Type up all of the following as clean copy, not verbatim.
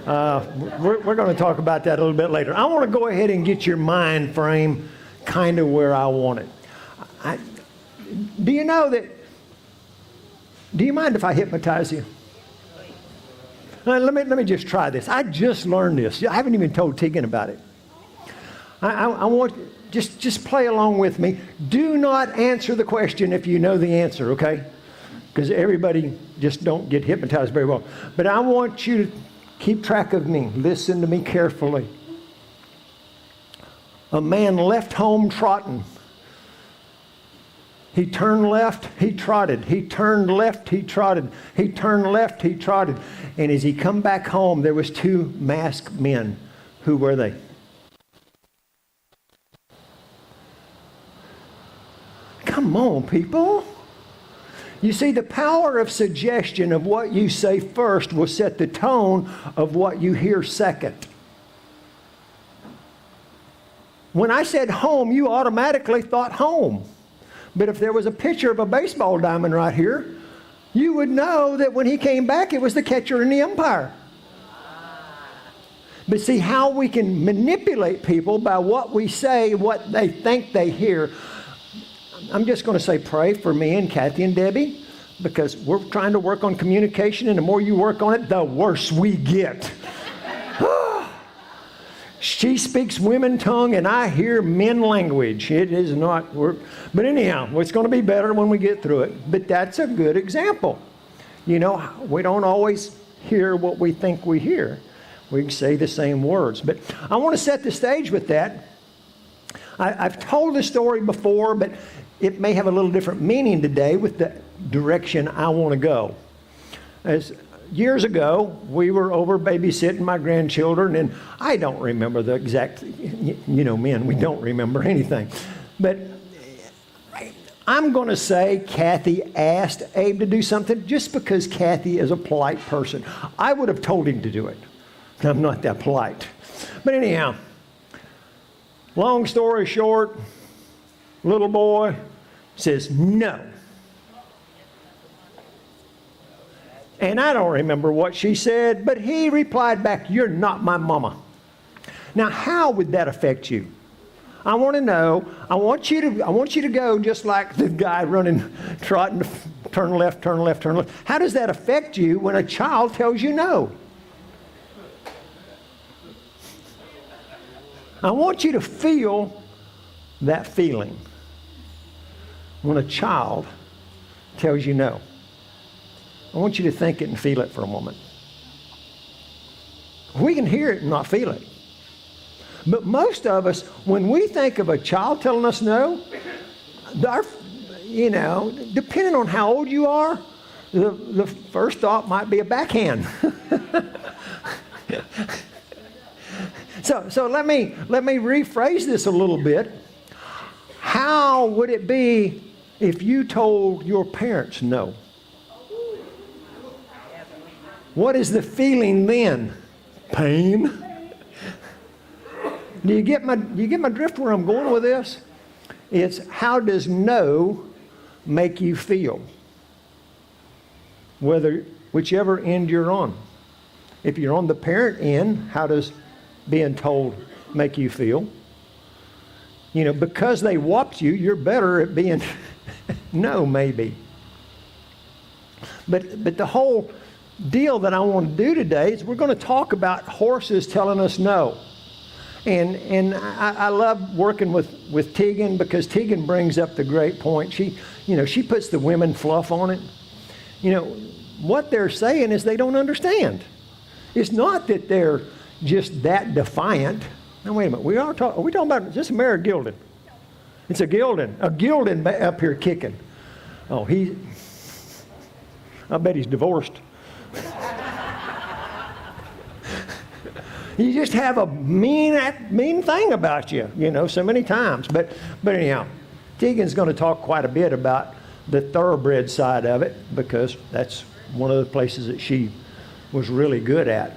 We're going to talk about that a little bit later. I want to go ahead and get your mind frame kind of where I want it. Do you know that? Do you mind if I hypnotize you? Let me just try this. I just learned this. I haven't even told Tegan about it. I want just play along with me. Do not answer the question if you know the answer, okay? Because everybody just don't get hypnotized very well. But I want you to keep track of me. Listen to me carefully. A man left home trotting. He turned left, he trotted. He turned left, he trotted. He turned left, he trotted. And as he come back home, there was two masked men. Who were they? Come on, people. You see, the power of suggestion of what you say first will set the tone of what you hear second. When I said home, you automatically thought home. But if there was a picture of a baseball diamond right here, you would know that when he came back, it was the catcher and the umpire. But see how we can manipulate people by what we say, what they think they hear. I'm just going to say pray for me and Kathy and Debbie, because we're trying to work on communication, and the more you work on it, the worse we get. She speaks women tongue, and I hear men language. It is not work. But anyhow, it's going to be better when we get through it. But that's a good example. You know, we don't always hear what we think we hear. We can say the same words. But I want to set the stage with that. I've told this story before, but it may have a little different meaning today with the direction I want to go. As years ago, we were over babysitting my grandchildren, and I don't remember the exact, men, we don't remember anything. But I'm going to say Kathy asked Abe to do something just because Kathy is a polite person. I would have told him to do it. I'm not that polite. But anyhow, long story short, little boy says no. And I don't remember what she said, but he replied back, "You're not my mama." Now, how would that affect you? I want to know. I want you to go just like the guy running, trotting, turn left, turn left, turn left. How does that affect you when a child tells you no? I want you to feel that feeling when a child tells you no. I want you to think it and feel it for a moment. We can hear it and not feel it. But most of us, when we think of a child telling us no, depending on how old you are, the first thought might be a backhand. So let me rephrase this a little bit. How would it be if you told your parents no? What is the feeling then? Pain? Do you get my drift where I'm going with this? It's how does no make you feel? Whichever end you're on. If you're on the parent end, how does being told make you feel? Because they whopped you, you're better at being no, maybe. But the whole deal that I want to do today is we're going to talk about horses telling us no. And I love working with Tegan, because Tegan brings up the great point. She puts the women fluff on it. What they're saying is they don't understand. It's not that they're just that defiant. Now wait a minute, are we talking about, is this a mare or gelding? It's a gelding up here kicking. Oh, I bet he's divorced. You just have a mean thing about you, so many times. But anyhow, Tegan's going to talk quite a bit about the thoroughbred side of it, because that's one of the places that she was really good at.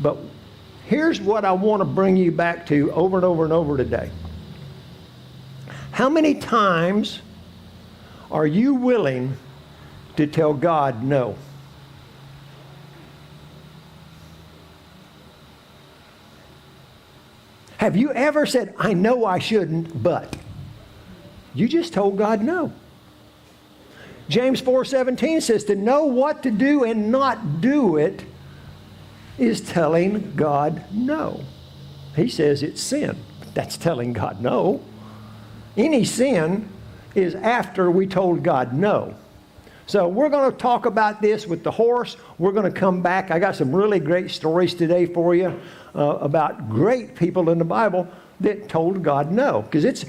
But here's what I want to bring you back to over and over and over today. How many times are you willing to tell God no? Have you ever said, I know I shouldn't, but? You just told God no. James 4:17 says to know what to do and not do it is telling God no. He says it's sin. That's telling God no. Any sin is after we told God no. So we're going to talk about this with the horse. We're going to come back. I got some really great stories today for you about great people in the Bible that told God no. Because it's,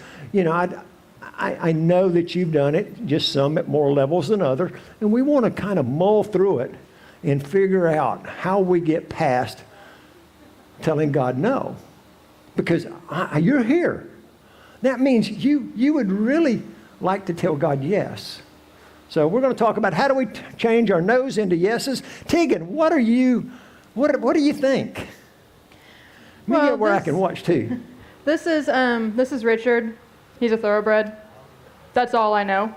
I know that you've done it, just some at more levels than others. And we want to kind of mull through it and figure out how we get past telling God no. Because you're here. That means you would really like to tell God yes. So we're going to talk about how do we change our no's into yeses. Tegan, what do you think? Well, where I can watch too. This is Richard. He's a thoroughbred. That's all I know.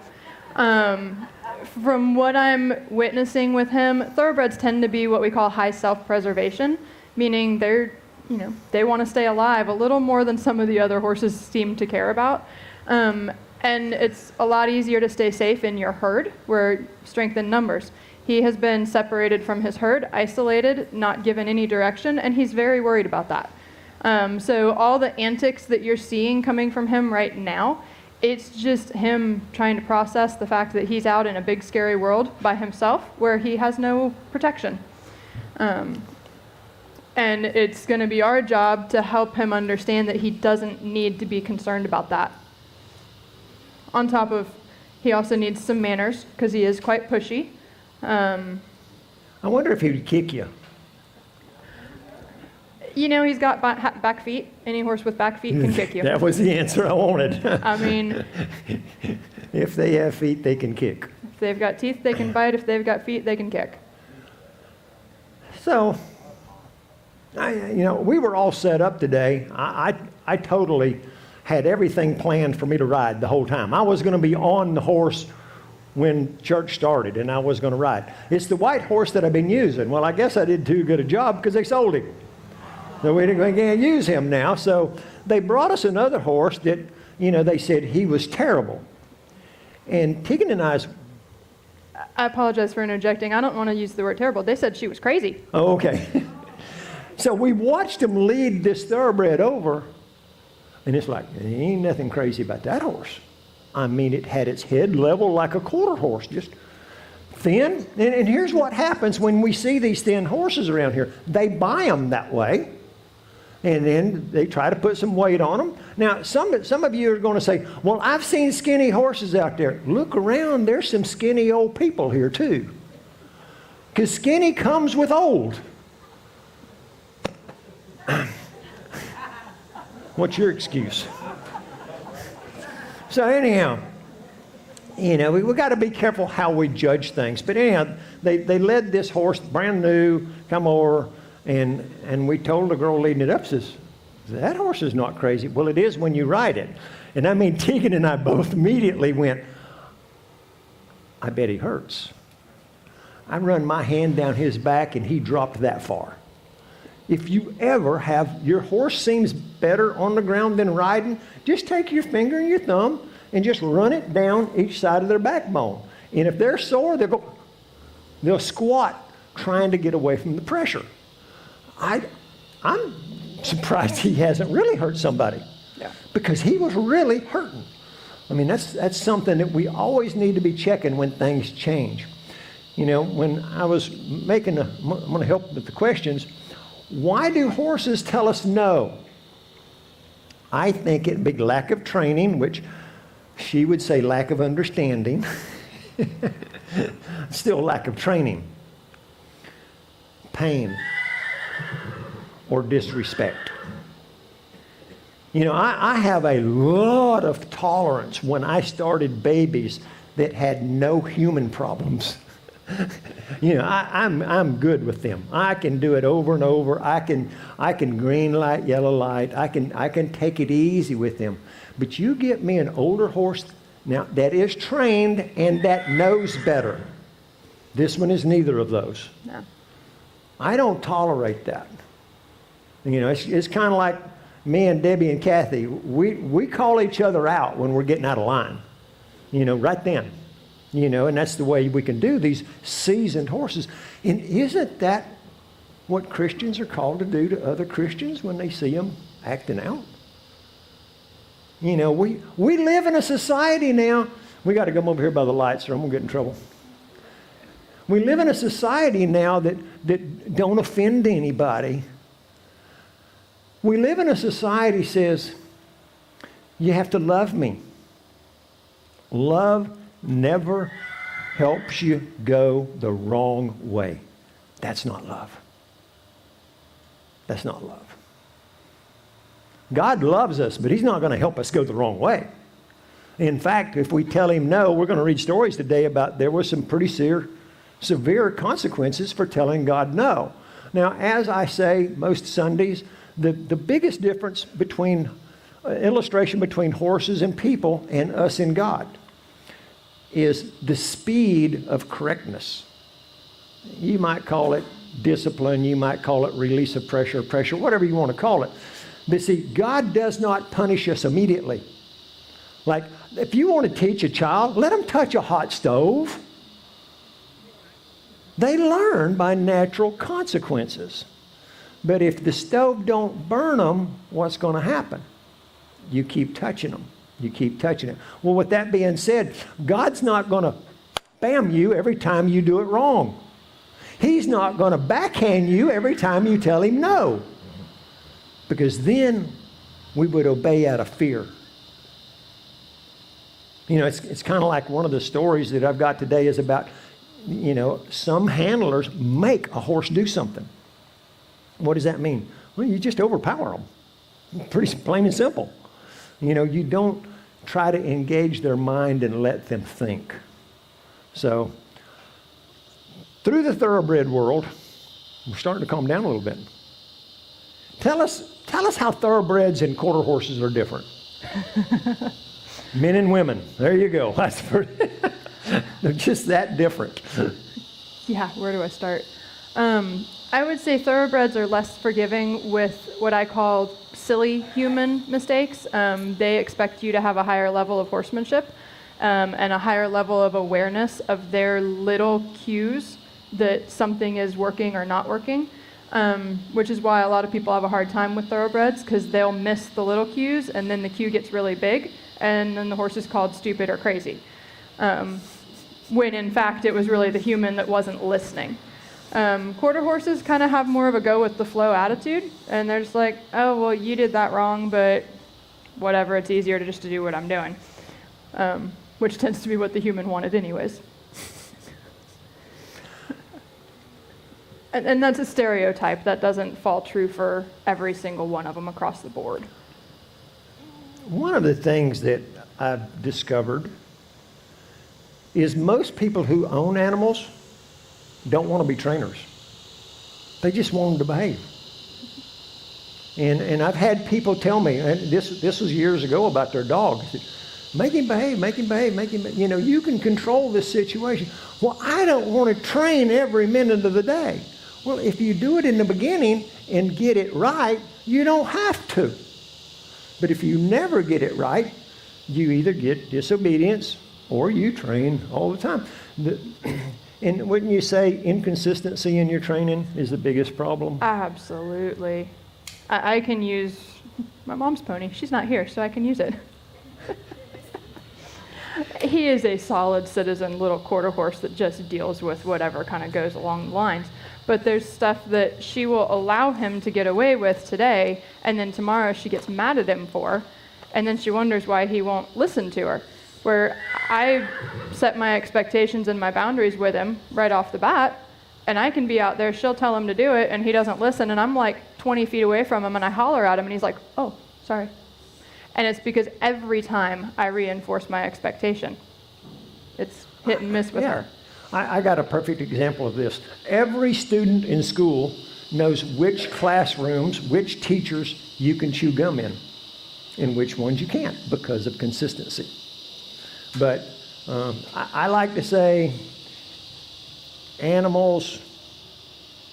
From what I'm witnessing with him, thoroughbreds tend to be what we call high self-preservation, meaning they want to stay alive a little more than some of the other horses seem to care about. And it's a lot easier to stay safe in your herd, where strength in numbers. He has been separated from his herd, isolated, not given any direction, and he's very worried about that. So all the antics that you're seeing coming from him right now, it's just him trying to process the fact that he's out in a big, scary world by himself where he has no protection. And it's going to be our job to help him understand that he doesn't need to be concerned about that. On top of, he also needs some manners because he is quite pushy. I wonder if he would kick you. He's got back feet. Any horse with back feet can kick you. That was the answer I wanted. I mean, if they have feet, they can kick. If they've got teeth, they can bite. If they've got feet, they can kick. So, we were all set up today. I totally had everything planned for me to ride the whole time. I was going to be on the horse when church started, and I was going to ride. It's the white horse that I've been using. Well, I guess I did too good a job because they sold him. So we can't use him now. So they brought us another horse that, they said he was terrible. And Tegan and I apologize for interjecting. I don't want to use the word terrible. They said she was crazy. Oh, okay. So we watched him lead this thoroughbred over, and it's like, there ain't nothing crazy about that horse. I mean, it had its head level like a quarter horse, just thin. And here's what happens when we see these thin horses around here. They buy them that way, and then they try to put some weight on them. Now, some of you are going to say, well, I've seen skinny horses out there. Look around. There's some skinny old people here, too. Because skinny comes with old. What's your excuse? So anyhow, we got to be careful how we judge things. But anyhow, they led this horse, brand new, come over, and we told the girl leading it up, says, that horse is not crazy. Well, it is when you ride it. And I mean, Tegan and I both immediately went, I bet he hurts. I run my hand down his back, and he dropped that far. If you ever have, your horse seems better on the ground than riding, just take your finger and your thumb and just run it down each side of their backbone. And if they're sore, they'll squat trying to get away from the pressure. I'm surprised he hasn't really hurt somebody. Yeah. Because he was really hurting. I mean, that's something that we always need to be checking when things change. When I was I'm going to help with the questions. Why do horses tell us no? I think it'd be lack of training, which she would say lack of understanding. Still lack of training. Pain or disrespect. I have a lot of tolerance when I started babies that had no human problems. I'm good with them. I can do it over and over. I can green light, yellow light. I can take it easy with them. But you get me an older horse now that is trained and that knows better. This one is neither of those. No. I don't tolerate that. It's kind of like, me and Debbie and Kathy, we call each other out when we're getting out of line, right then. And that's the way we can do these seasoned horses. And isn't that what Christians are called to do to other Christians when they see them acting out? We live in a society now. We got to come over here by the lights or I'm going to get in trouble. We live in a society now that don't offend anybody. We live in a society that says, you have to love me. Love never helps you go the wrong way. That's not love. That's not love. God loves us, but he's not going to help us go the wrong way. In fact, if we tell him no, we're going to read stories today about there were some pretty severe consequences for telling God no. Now, as I say most Sundays, the biggest difference between illustration between horses and people and us and God is the speed of correctness. You might call it discipline, you might call it release of pressure, whatever you want to call it. But see, God does not punish us immediately. Like, if you want to teach a child, let them touch a hot stove. They learn by natural consequences. But if the stove don't burn them, what's going to happen? You keep touching them. You keep touching it. Well, with that being said, God's not going to bam you every time you do it wrong. He's not going to backhand you every time you tell him no. Because then we would obey out of fear. It's kind of like one of the stories that I've got today is about, some handlers make a horse do something. What does that mean? Well, you just overpower them. Pretty plain and simple. You don't try to engage their mind and let them think. So, through the thoroughbred world, we're starting to calm down a little bit. Tell us how thoroughbreds and quarter horses are different. Men and women. There you go. They're just that different. Yeah, where do I start? I would say thoroughbreds are less forgiving with what I call silly human mistakes. They expect you to have a higher level of horsemanship and a higher level of awareness of their little cues that something is working or not working, which is why a lot of people have a hard time with thoroughbreds, because they'll miss the little cues and then the cue gets really big and then the horse is called stupid or crazy. When in fact it was really the human that wasn't listening. Quarter horses kind of have more of a go with the flow attitude, and they're just like, oh, well, you did that wrong, but whatever, it's easier to do what I'm doing, which tends to be what the human wanted anyways. and that's a stereotype. That doesn't fall true for every single one of them across the board. One of the things that I've discovered is most people who own animals don't want to be trainers. They just want them to behave. And I've had people tell me, and this was years ago, about their dog. I said, make him behave, make him behave, make him behave. You can control this situation. Well, I don't want to train every minute of the day. Well, if you do it in the beginning and get it right, you don't have to. But if you never get it right, you either get disobedience or you train all the time. And wouldn't you say inconsistency in your training is the biggest problem? Absolutely. I can use my mom's pony. She's not here, so I can use it. He is a solid citizen little quarter horse that just deals with whatever kind of goes along the lines. But there's stuff that she will allow him to get away with today, and then tomorrow she gets mad at him for, and then she wonders why he won't listen to her. Where I set my expectations and my boundaries with him right off the bat, and I can be out there, she'll tell him to do it, and he doesn't listen, and I'm like 20 feet away from him, and I holler at him, and he's like, oh, sorry. And it's because every time I reinforce my expectation, it's hit and miss with her. I got a perfect example of this. Every student in school knows which classrooms, which teachers you can chew gum in, and which ones you can't because of consistency. But I like to say animals,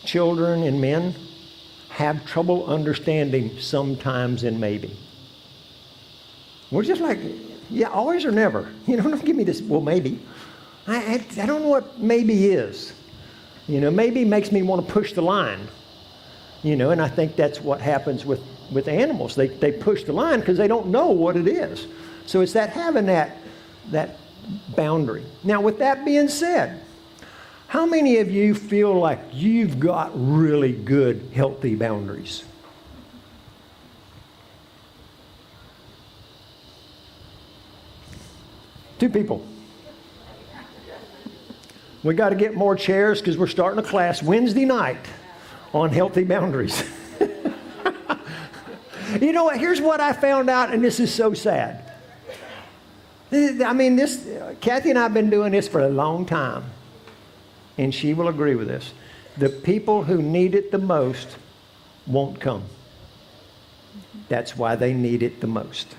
children, and men have trouble understanding sometimes and maybe. We're just like, yeah, always or never. Don't give me this, well, maybe. I don't know what maybe is. Maybe makes me want to push the line. And I think that's what happens with animals. They push the line because they don't know what it is. So it's that having that boundary. Now, with that being said, how many of you feel like you've got really good, healthy boundaries? Two people. We got to get more chairs because we're starting a class Wednesday night on healthy boundaries. You know what? Here's what I found out, and this is so sad. Kathy and I have been doing this for a long time, and she will agree with this. The people who need it the most won't come. That's why they need it the most.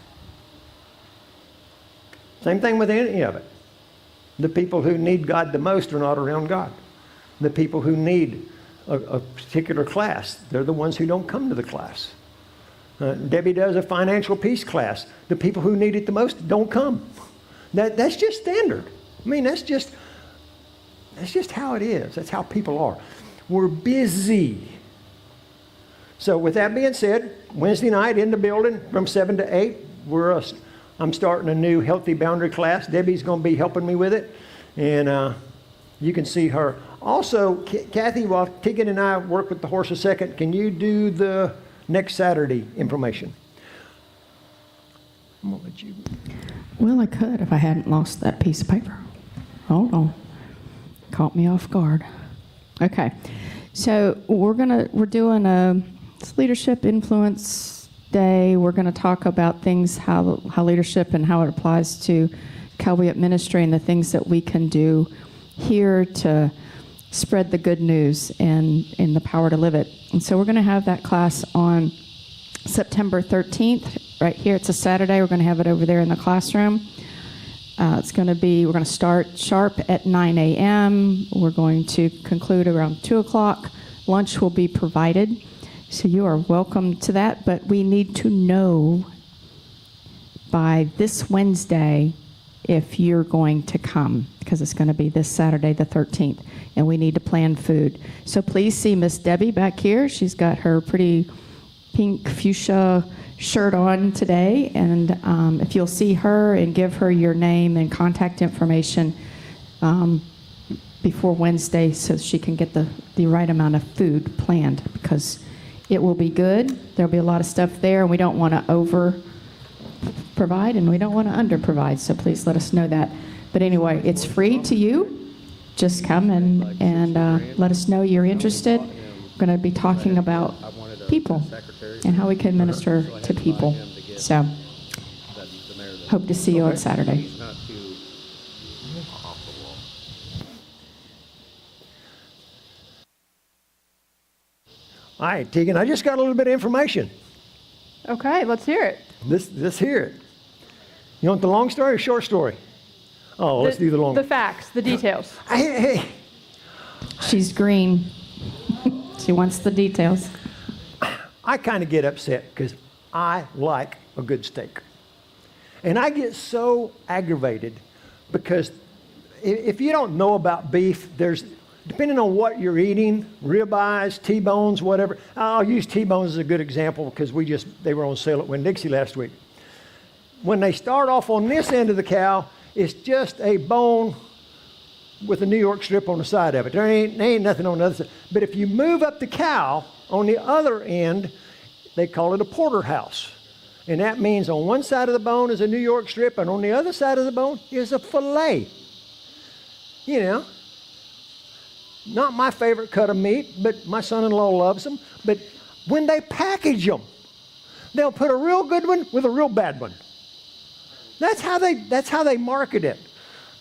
Same thing with any of it. The people who need God the most are not around God. The people who need a particular class, they're the ones who don't come to the class. Debbie does a financial peace class. The people who need it the most don't come. That's just standard. That's just how it is. That's how people are. We're busy. So with that being said, Wednesday night in the building from 7 to 8, I'm starting a new healthy boundary class. Debbie's going to be helping me with it. And you can see her. Also, Kathy, while Tegan and I work with the horse a second, can you do the next Saturday information? I'm going to let you. Well, I could if I hadn't lost that piece of paper. Hold on. Caught me off guard. Okay. So we're doing a leadership influence day. We're going to talk about things, how leadership and how it applies to Cowboy-up Ministry and the things that we can do here to spread the good news and the power to live it. And so we're going to have that class on September 13th, right here. It's a Saturday. We're going to have it over there in the classroom. We're going to start sharp at 9 a.m. We're going to conclude around 2 o'clock. Lunch will be provided. So you are welcome to that, but we need to know by this Wednesday if you're going to come, because it's going to be this Saturday the 13th, and we need to plan food. So please see Miss Debbie back here. She's got her pretty pink fuchsia shirt on today, and if you'll see her and give her your name and contact information before Wednesday so she can get the right amount of food planned, because it will be good. There'll be a lot of stuff there, and we don't want to over provide and we don't want to under provide, so please let us know that. But anyway, it's free to you. Just come and let us know you're interested. We're going to be talking about people and how we can minister to people. So hope to see you on Saturday. All right, Tegan, I just got a little bit of information. Okay, let's hear it. Let's hear it. You want the long story or short story? Oh, let's do the long. The facts, the details. Hey. She's green. She wants the details. I kind of get upset because I like a good steak. And I get so aggravated because if you don't know about beef, depending on what you're eating, ribeyes, T-bones, whatever. I'll use T-bones as a good example because they were on sale at Winn-Dixie last week. When they start off on this end of the cow, it's just a bone with a New York strip on the side of it. There ain't nothing on the other side. But if you move up the cow, on the other end, they call it a porterhouse. And that means on one side of the bone is a New York strip, and on the other side of the bone is a fillet. You know, not my favorite cut of meat, but my son-in-law loves them. But when they package them, they'll put a real good one with a real bad one. That's how they market it.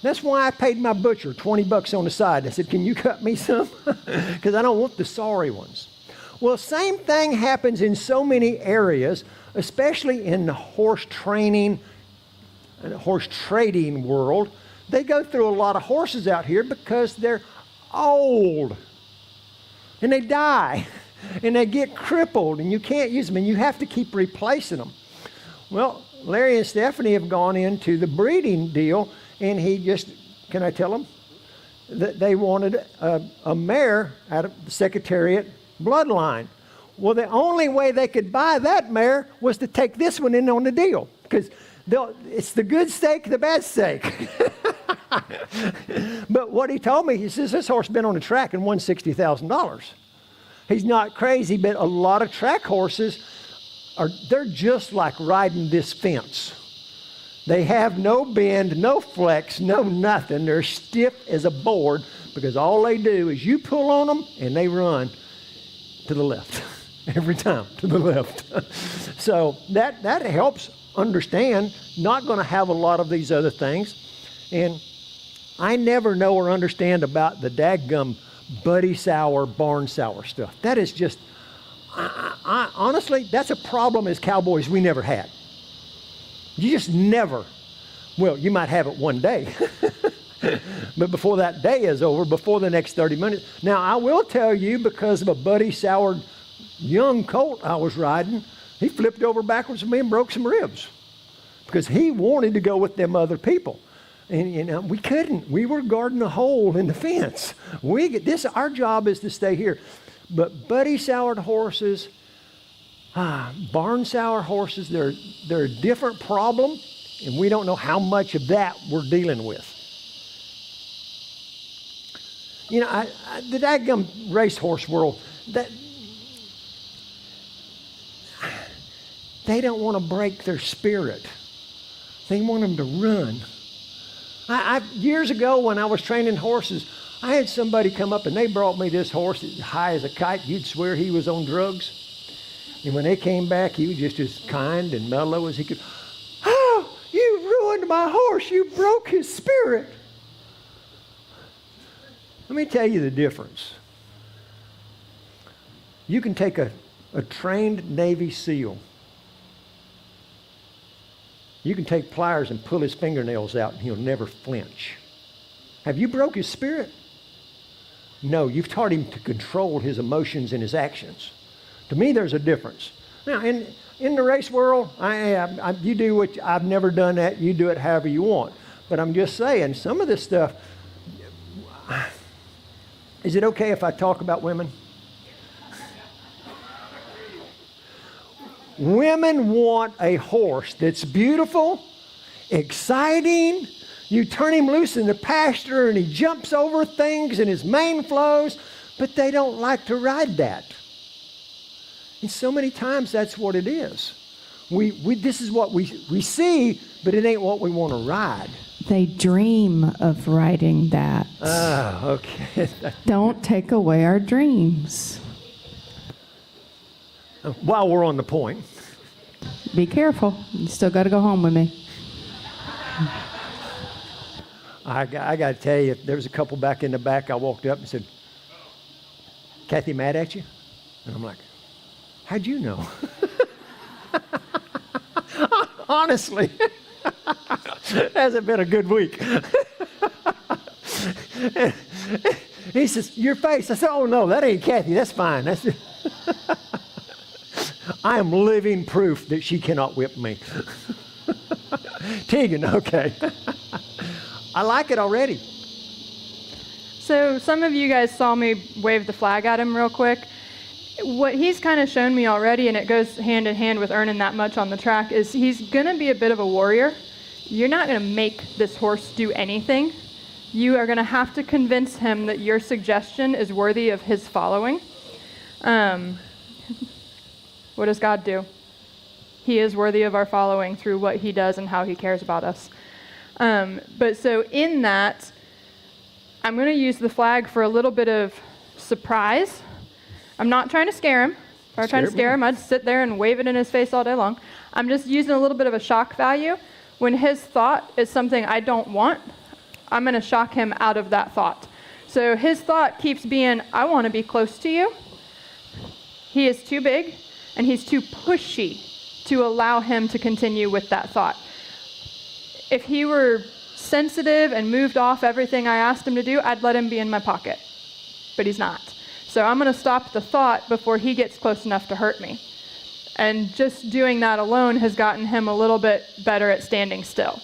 That's why I paid my butcher $20 on the side. I said, can you cut me some? Because I don't want the sorry ones. Well, same thing happens in so many areas, especially in the horse training and horse trading world. They go through a lot of horses out here because they're old and they die. and they get crippled, and you can't use them, and you have to keep replacing them. Well, Larry and Stephanie have gone into the breeding deal, and can I tell them? That they wanted a mare out of the Secretariat bloodline. Well, the only way they could buy that mare was to take this one in on the deal, because it's the good steak, the bad steak. But what he told me, he says, this horse been on the track and won $60,000. He's not crazy, but a lot of track horses they're just like riding this fence. They have no bend, no flex, no nothing. They're stiff as a board because all they do is you pull on them and they run to the left. Every time to the left. So that helps understand, not going to have a lot of these other things. And I never know or understand about the dadgum buddy sour, barn sour stuff. That is just, I honestly, that's a problem as cowboys we never had. You just never, well, you might have it one day. But before that day is over, before the next 30 minutes. Now, I will tell you, because of a buddy soured young colt I was riding, he flipped over backwards from me and broke some ribs because he wanted to go with them other people. And we couldn't. We were guarding a hole in the fence. Our job is to stay here. But buddy soured horses, barn sour horses, they're a different problem, and we don't know how much of that we're dealing with. You know, the daggum racehorse world, they don't want to break their spirit. They want them to run. Years ago when I was training horses, I had somebody come up and they brought me this horse as high as a kite. You'd swear he was on drugs. And when they came back, he was just as kind and mellow as he could. Oh, you ruined my horse. You broke his spirit. Let me tell you the difference. You can take a trained Navy SEAL. You can take pliers and pull his fingernails out and he'll never flinch. Have you broke his spirit? No, you've taught him to control his emotions and his actions. To me, there's a difference. Now, in the race world, you do what, I've never done that. You do it however you want. But I'm just saying, some of this stuff, is it okay if I talk about women? Women want a horse that's beautiful, exciting. You turn him loose in the pasture and he jumps over things and his mane flows, but they don't like to ride that. And so many times that's what it is. This is what we see, but it ain't what we want to ride. They dream of riding that. Oh, okay. Don't take away our dreams. While we're on the point. Be careful. You still got to go home with me. I got to tell you, there was a couple back in the back. I walked up and said, Kathy mad at you? And I'm like, how'd you know? Honestly, hasn't been a good week. He says, your face. I said, oh no, that ain't Kathy. That's fine. That's I am living proof that she cannot whip me. Tegan, okay. I like it already. So some of you guys saw me wave the flag at him real quick. What he's kind of shown me already, and it goes hand in hand with earning that much on the track, is he's going to be a bit of a warrior. You're not going to make this horse do anything. You are going to have to convince him that your suggestion is worthy of his following. What does God do? He is worthy of our following through what he does and how he cares about us. But so in that, I'm going to use the flag for a little bit of surprise. I'm not trying to scare him. If I were trying to scare him, I'd sit there and wave it in his face all day long. I'm just using a little bit of a shock value. When his thought is something I don't want, I'm going to shock him out of that thought. So his thought keeps being, I want to be close to you. He is too big, and he's too pushy to allow him to continue with that thought. If he were sensitive and moved off everything I asked him to do, I'd let him be in my pocket. But he's not. So I'm going to stop the thought before he gets close enough to hurt me. And just doing that alone has gotten him a little bit better at standing still.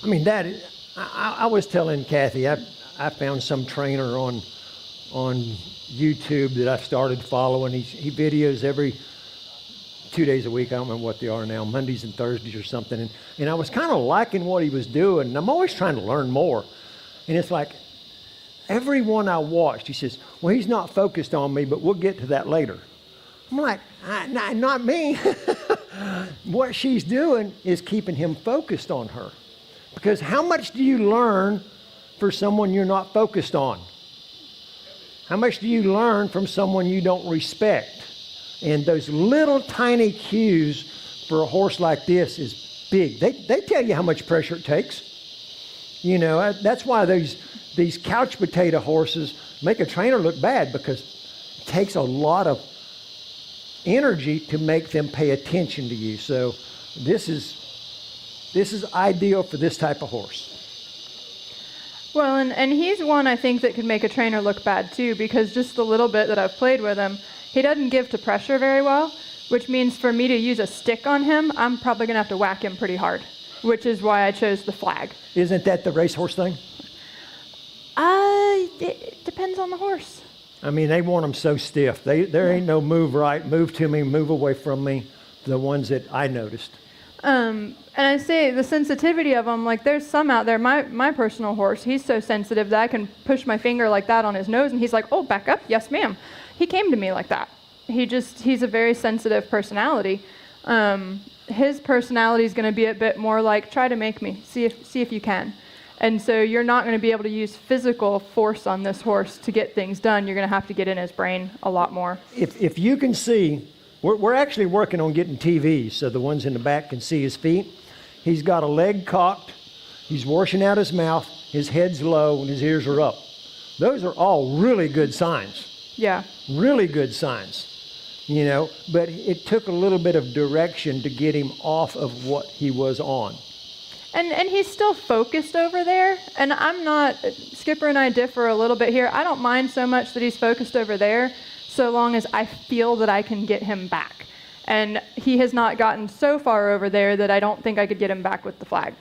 I mean, I was telling Kathy, I found some trainer on YouTube that I started following. He videos every 2 days a week. I don't remember what they are now, Mondays and Thursdays or something. And I was kind of liking what he was doing. And I'm always trying to learn more. And it's like, every one I watched, he says, well, he's not focused on me, but we'll get to that later. I'm like, not me. What she's doing is keeping him focused on her. Because how much do you learn for someone you're not focused on? How much do you learn from someone you don't respect? And those little tiny cues for a horse like this is big. They tell you how much pressure it takes. You know, that's why these couch potato horses make a trainer look bad, because it takes a lot of energy to make them pay attention to you. So this is ideal for this type of horse. Well, and he's one I think that could make a trainer look bad too, because just the little bit that I've played with him, he doesn't give to pressure very well, which means for me to use a stick on him, I'm probably going to have to whack him pretty hard, which is why I chose the flag. Isn't that the racehorse thing? It depends on the horse. I mean, they want them so stiff. There ain't no move right, move to me, move away from me, the ones that I noticed. And I say the sensitivity of them, like there's some out there, my personal horse, he's so sensitive that I can push my finger like that on his nose and he's like, oh, back up, yes ma'am. He came to me like that. He's a very sensitive personality. His personality is going to be a bit more like, try to make me, see if you can. And so you're not going to be able to use physical force on this horse to get things done. You're going to have to get in his brain a lot more. If you can see, we're actually working on getting TVs so the ones in the back can see his feet. He's got a leg cocked. He's washing out his mouth. His head's low and his ears are up. Those are all really good signs. Yeah. Really good signs, you know, but it took a little bit of direction to get him off of what he was on. And he's still focused over there, and I'm not, Skipper and I differ a little bit here. I don't mind so much that he's focused over there, so long as I feel that I can get him back. And he has not gotten so far over there that I don't think I could get him back with the flag.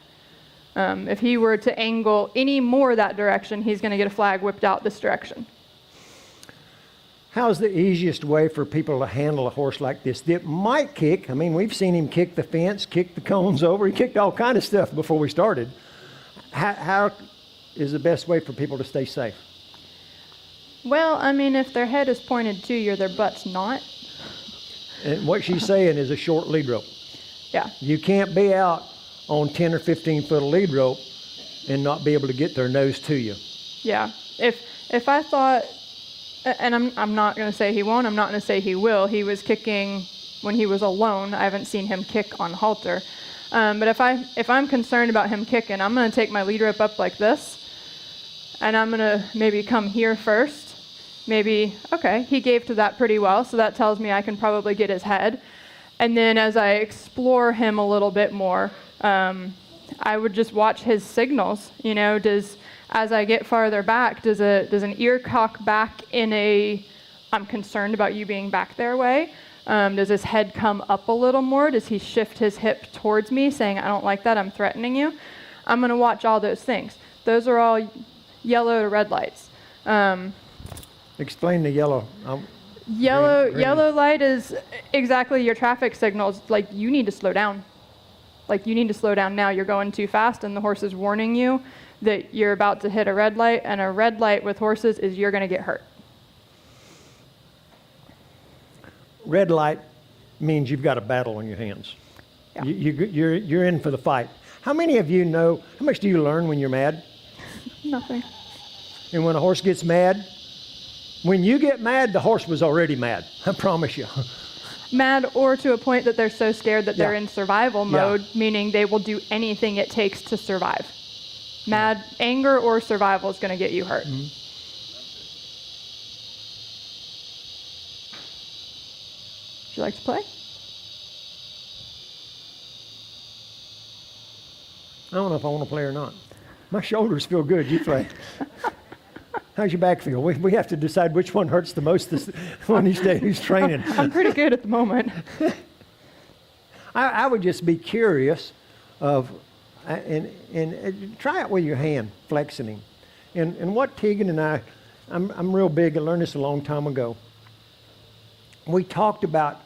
If he were to angle any more that direction, he's going to get a flag whipped out this direction. How's the easiest way for people to handle a horse like this that might kick? I mean, we've seen him kick the fence, kick the cones over. He kicked all kind of stuff before we started. How is the best way for people to stay safe? Well, I mean, if their head is pointed to you, their butt's not. And what she's saying is a short lead rope. Yeah. You can't be out on 10 or 15 foot of lead rope and not be able to get their nose to you. Yeah. If I thought, and I'm not going to say he won't, I'm not going to say he will. He was kicking when he was alone. I haven't seen him kick on halter. But if I'm concerned about him kicking, I'm going to take my lead rope up like this, and I'm going to maybe come here first. Maybe, okay, he gave to that pretty well, so that tells me I can probably get his head. And then as I explore him a little bit more, I would just watch his signals. You know, as I get farther back, does an ear cock back in a, I'm concerned about you being back there way? Does his head come up a little more? Does he shift his hip towards me, saying, I don't like that, I'm threatening you? I'm going to watch all those things. Those are all yellow to red lights. Explain the yellow. Yellow light is exactly your traffic signals. Like, you need to slow down. Like, you need to slow down now. You're going too fast, and the horse is warning you that you're about to hit a red light, and a red light with horses is you're going to get hurt. Red light means you've got a battle on your hands. Yeah. You're in for the fight. How many of you know, how much do you learn when you're mad? Nothing. And when a horse gets mad, when you get mad, the horse was already mad. I promise you. Mad, or to a point that they're so scared that they're in survival mode, meaning they will do anything it takes to survive. Mad, anger, or survival is going to get you hurt. Mm-hmm. Would you like to play? I don't know if I want to play or not. My shoulders feel good. You play. How's your back feel? We have to decide which one hurts the most this one each day who's training. I'm pretty good at the moment. I would just be curious of, and try it with your hand, flexing him. And what Tegan and I'm real big, I learned this a long time ago. We talked about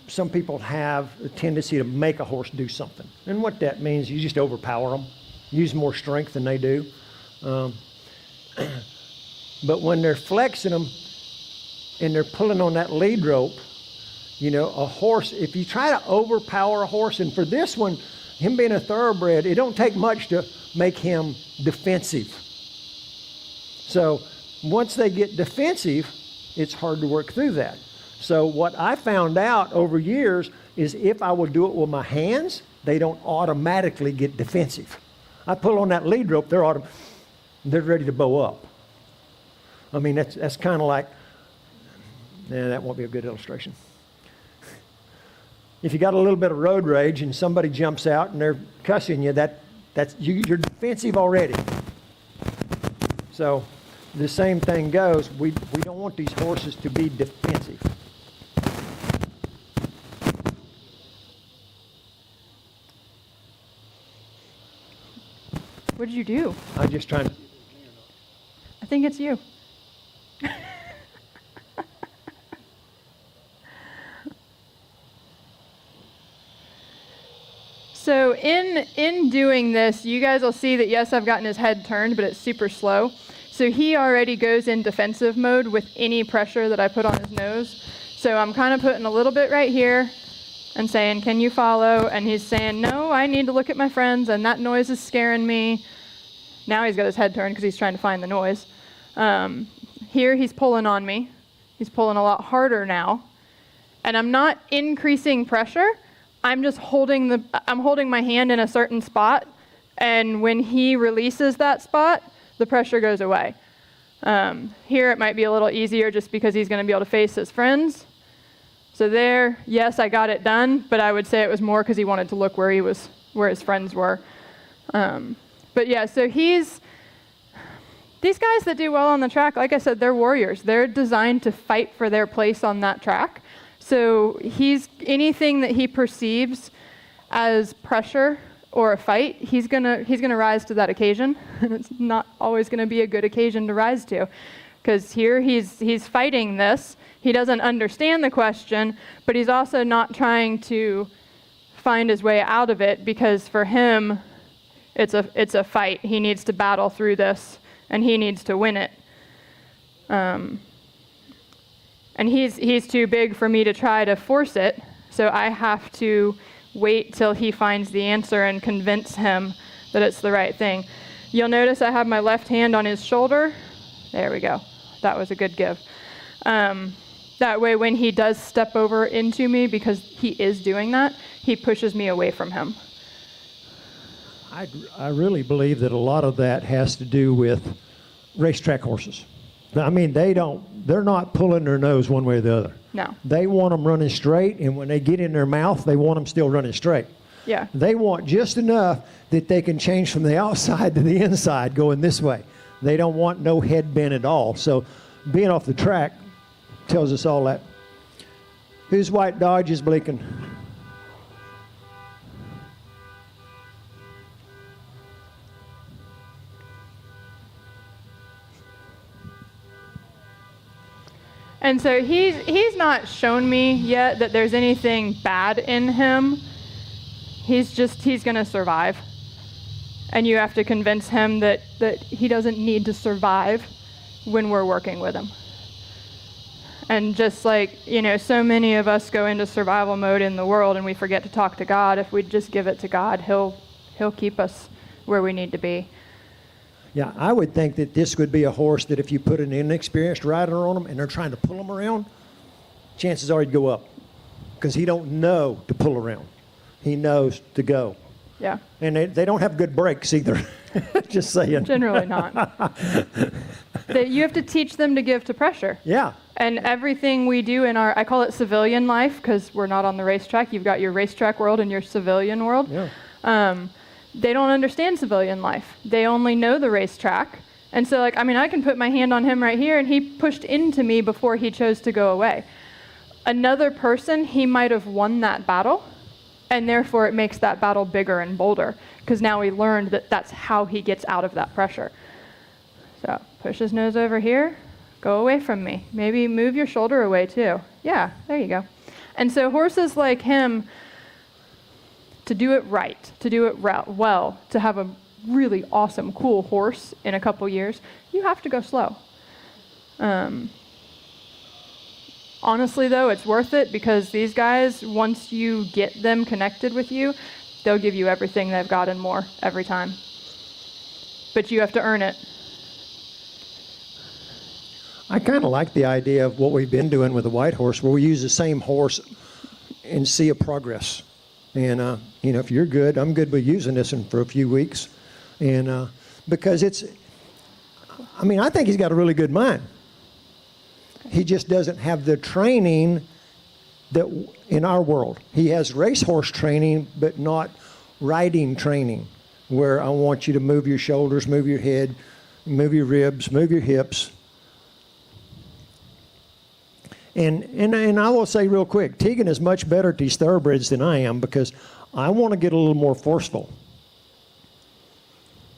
some people have a tendency to make a horse do something. And what that means, you just overpower them, use more strength than they do. But when they're flexing them and they're pulling on that lead rope, a horse, if you try to overpower a horse, and for this one, him being a thoroughbred, it don't take much to make him defensive. So once they get defensive, it's hard to work through that. So what I found out over years is if I will do it with my hands, they don't automatically get defensive. I pull on that lead rope, they're ready to bow up. I mean, that's kind of like, that won't be a good illustration. If you got a little bit of road rage and somebody jumps out and they're cussing you, you're defensive already. So the same thing goes. We don't want these horses to be defensive. What did you do? I'm just trying to. I think it's you. So in doing this, you guys will see that, yes, I've gotten his head turned, but it's super slow. So he already goes in defensive mode with any pressure that I put on his nose. So I'm kind of putting a little bit right here and saying, can you follow? And he's saying, no, I need to look at my friends, and that noise is scaring me. Now he's got his head turned because he's trying to find the noise. Here he's pulling on me. He's pulling a lot harder now. And I'm not increasing pressure. I'm just holding my hand in a certain spot, and when he releases that spot, the pressure goes away. Here it might be a little easier just because he's going to be able to face his friends. So there, yes, I got it done, but I would say it was more because he wanted to look where his friends were. But yeah, so these guys that do well on the track, like I said, they're warriors. They're designed to fight for their place on that track. So anything that he perceives as pressure or a fight, he's gonna rise to that occasion, and it's not always gonna be a good occasion to rise to, because here he's fighting this. He doesn't understand the question, but he's also not trying to find his way out of it, because for him, it's a fight. He needs to battle through this, and he needs to win it. And he's too big for me to try to force it, so I have to wait till he finds the answer and convince him that it's the right thing. You'll notice I have my left hand on his shoulder. There we go. That was a good give. That way when he does step over into me, because he is doing that, he pushes me away from him. I really believe that a lot of that has to do with racetrack horses. I mean, they're not pulling their nose one way or the other. No. They want them running straight, and when they get in their mouth, they want them still running straight. Yeah. They want just enough that they can change from the outside to the inside going this way. They don't want no head bend at all. So being off the track tells us all that. Whose white Dodge is blinking? And so he's not shown me yet that there's anything bad in him. He's going to survive. And you have to convince him that he doesn't need to survive when we're working with him. And just like, so many of us go into survival mode in the world and we forget to talk to God. If we just give it to God, he'll keep us where we need to be. Yeah, I would think that this would be a horse that if you put an inexperienced rider on them and they're trying to pull them around, chances are he'd go up, because he don't know to pull around. He knows to go. Yeah. And they don't have good brakes either. Just saying. Generally not. You have to teach them to give to pressure. Yeah. And everything we do in I call it civilian life, because we're not on the racetrack. You've got your racetrack world and your civilian world. Yeah. They don't understand civilian life. They only know the racetrack, And so, like, I mean, I can put my hand on him right here, and he pushed into me before he chose to go away. Another person, he might have won that battle, and therefore it makes that battle bigger and bolder, because now we learned that that's how he gets out of that pressure. So push his nose over here, go away from me. Maybe move your shoulder away too. Yeah, there you go. And so horses like him, to do it right, to do it well, to have a really awesome, cool horse in a couple years, you have to go slow. Honestly, though, it's worth it, because these guys, once you get them connected with you, they'll give you everything they've got and more every time. But you have to earn it. I kind of like the idea of what we've been doing with the white horse, where we use the same horse and see a progress. And, if you're good, I'm good with using this one for a few weeks. And because I think he's got a really good mind. He just doesn't have the training that in our world. He has racehorse training, but not riding training, where I want you to move your shoulders, move your head, move your ribs, move your hips. And I will say real quick, Tegan is much better at these thoroughbreds than I am, because I want to get a little more forceful.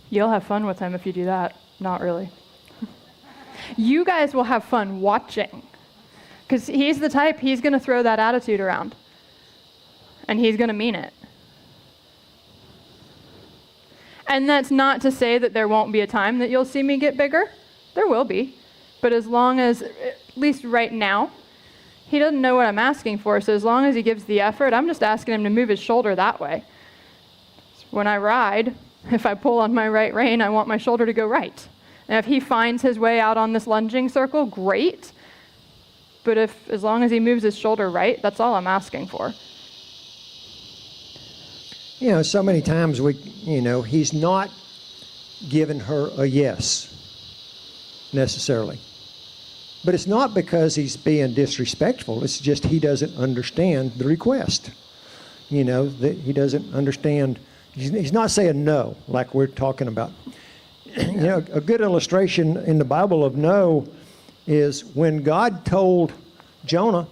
You'll have fun with him if you do that. Not really. You guys will have fun watching, because he's the type, he's going to throw that attitude around, and he's going to mean it. And that's not to say that there won't be a time that you'll see me get bigger. There will be. But as long as, at least right now, he doesn't know what I'm asking for, so as long as he gives the effort, I'm just asking him to move his shoulder that way. When I ride, if I pull on my right rein, I want my shoulder to go right. And if he finds his way out on this lunging circle, great. But as long as he moves his shoulder right, that's all I'm asking for. So many times he's not giving her a yes, necessarily. But it's not because he's being disrespectful. It's just he doesn't understand the request. That he doesn't understand. He's not saying no, like we're talking about. A good illustration in the Bible of no is when God told Jonah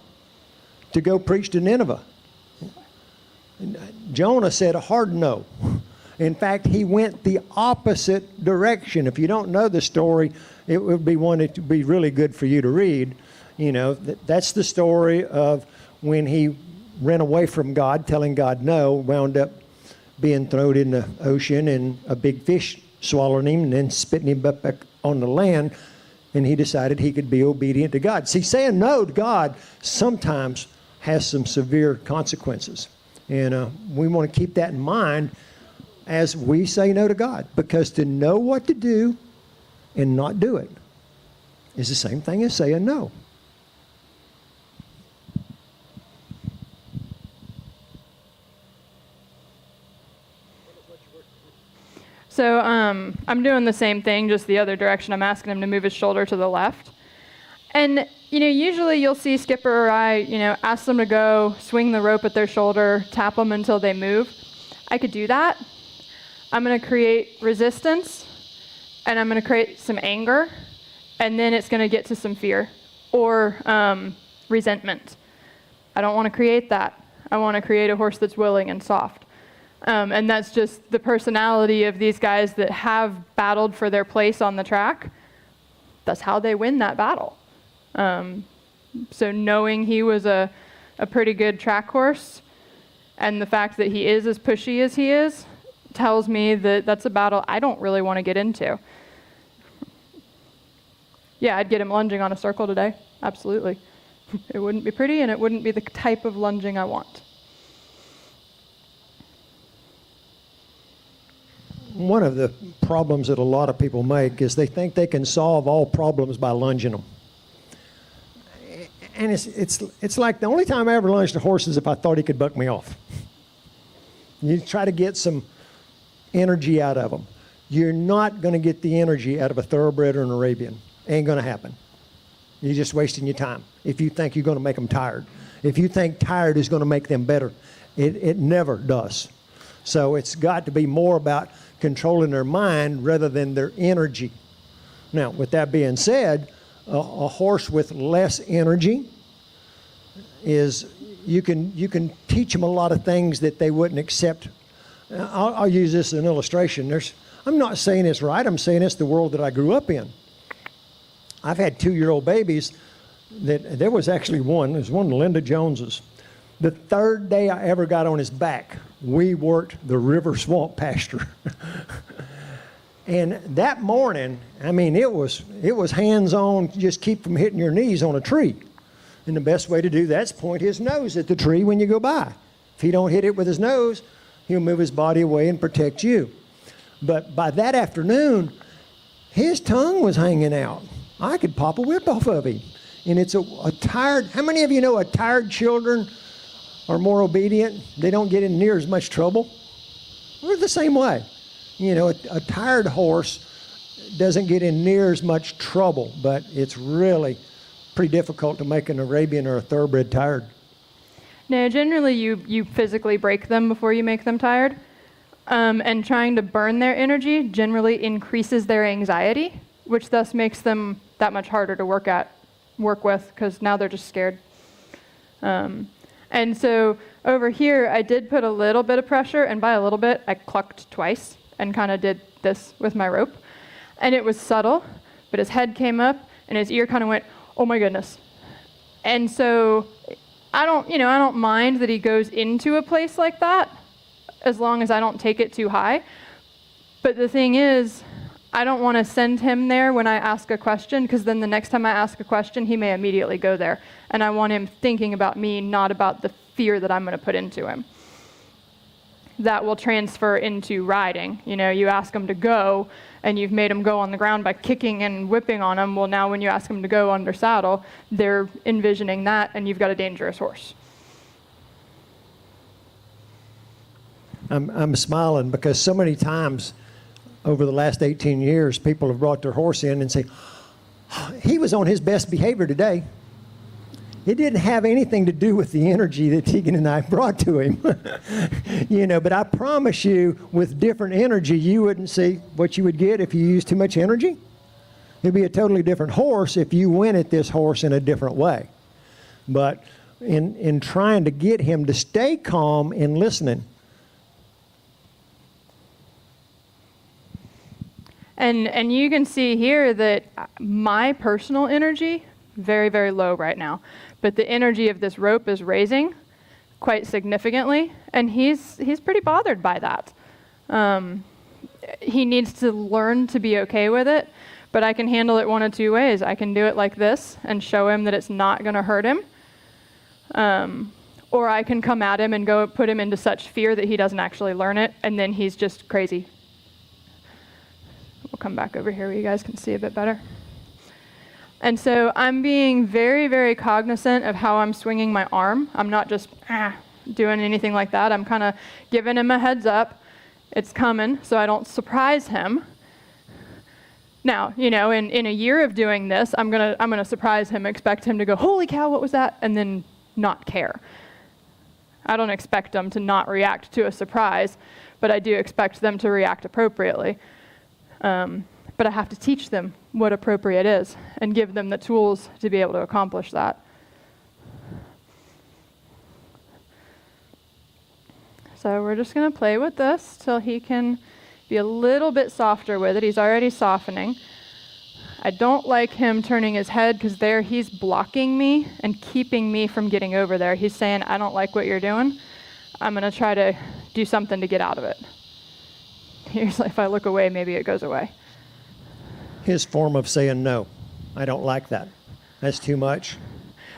to go preach to Nineveh. Jonah said a hard no. In fact, he went the opposite direction. If you don't know the story, it would be one that would be really good for you to read. That's the story of when he ran away from God, telling God no, wound up being thrown in the ocean, and a big fish swallowed him and then spitting him up back on the land, and he decided he could be obedient to God. See, saying no to God sometimes has some severe consequences. And we want to keep that in mind as we say no to God, because to know what to do and not do it is the same thing as saying no. So I'm doing the same thing, just the other direction. I'm asking him to move his shoulder to the left. And, usually you'll see Skipper or I, ask them to go, swing the rope at their shoulder, tap them until they move. I could do that. I'm going to create resistance, and I'm going to create some anger, and then it's going to get to some fear or resentment. I don't want to create that. I want to create a horse that's willing and soft. And that's just the personality of these guys that have battled for their place on the track. That's how they win that battle. So knowing he was a pretty good track horse, and the fact that he is as pushy as he is, tells me that that's a battle I don't really want to get into. Yeah, I'd get him lunging on a circle today. Absolutely. It wouldn't be pretty, and it wouldn't be the type of lunging I want. One of the problems that a lot of people make is they think they can solve all problems by lunging them. And it's like the only time I ever lunged a horse is if I thought he could buck me off. You try to get some energy out of them. You're not going to get the energy out of a thoroughbred or an Arabian. Ain't going to happen. You're just wasting your time if you think you're going to make them tired. If you think tired is going to make them better, it never does. So it's got to be more about controlling their mind rather than their energy. Now, with that being said, a horse with less energy is, you can teach them a lot of things that they wouldn't accept. I'll use this as an illustration. I'm not saying it's right. I'm saying it's the world that I grew up in. I've had 2-year-old babies there was actually one. There was one of Linda Jones's. The third day I ever got on his back, we worked the river swamp pasture. And that morning, I mean, it was hands-on, just keep from hitting your knees on a tree. And the best way to do that is point his nose at the tree when you go by. If he don't hit it with his nose, he'll move his body away and protect you. But by that afternoon, his tongue was hanging out. I could pop a whip off of him. And it's a tired, how many of you know tired children are more obedient? They don't get in near as much trouble. We're the same way. You know, a tired horse doesn't get in near as much trouble, but it's really pretty difficult to make an Arabian or a thoroughbred tired. No, generally you physically break them before you make them tired. And trying to burn their energy generally increases their anxiety, which thus makes them that much harder to work with, because now they're just scared. And so over here, I did put a little bit of pressure, and by a little bit, I clucked twice and kind of did this with my rope. And it was subtle, but his head came up, and his ear kind of went, oh my goodness. And so I don't mind that he goes into a place like that, as long as I don't take it too high. But the thing is, I don't want to send him there when I ask a question, because then the next time I ask a question, he may immediately go there. And I want him thinking about me, not about the fear that I'm going to put into him. That will transfer into riding. You know, you ask him to go, and you've made him go on the ground by kicking and whipping on him. Well, now when you ask him to go under saddle, they're envisioning that, and you've got a dangerous horse. I'm smiling because so many times over the last 18 years, people have brought their horse in and say, oh, he was on his best behavior today. It didn't have anything to do with the energy that Tegan and I brought to him. You know, but I promise you, with different energy, you wouldn't see what you would get if you used too much energy. It'd be a totally different horse if you went at this horse in a different way. But in trying to get him to stay calm and listening. And you can see here that my personal energy, very, very low right now. But the energy of this rope is raising quite significantly, and he's pretty bothered by that. He needs to learn to be okay with it, but I can handle it one of two ways. I can do it like this and show him that it's not going to hurt him, or I can come at him and go put him into such fear that he doesn't actually learn it, and then he's just crazy. We'll come back over here where you guys can see a bit better. And so I'm being very, very cognizant of how I'm swinging my arm. I'm not just doing anything like that. I'm kind of giving him a heads up. It's coming, so I don't surprise him. Now, you know, in a year of doing this, I'm gonna surprise him, expect him to go, holy cow, what was that? And then not care. I don't expect them to not react to a surprise, but I do expect them to react appropriately. But I have to teach them what appropriate is and give them the tools to be able to accomplish that. So we're just going to play with this till he can be a little bit softer with it. He's already softening. I don't like him turning his head because there he's blocking me and keeping me from getting over there. He's saying, I don't like what you're doing. I'm going to try to do something to get out of it. Here's, if I look away, maybe it goes away. His form of saying no. I don't like that. That's too much.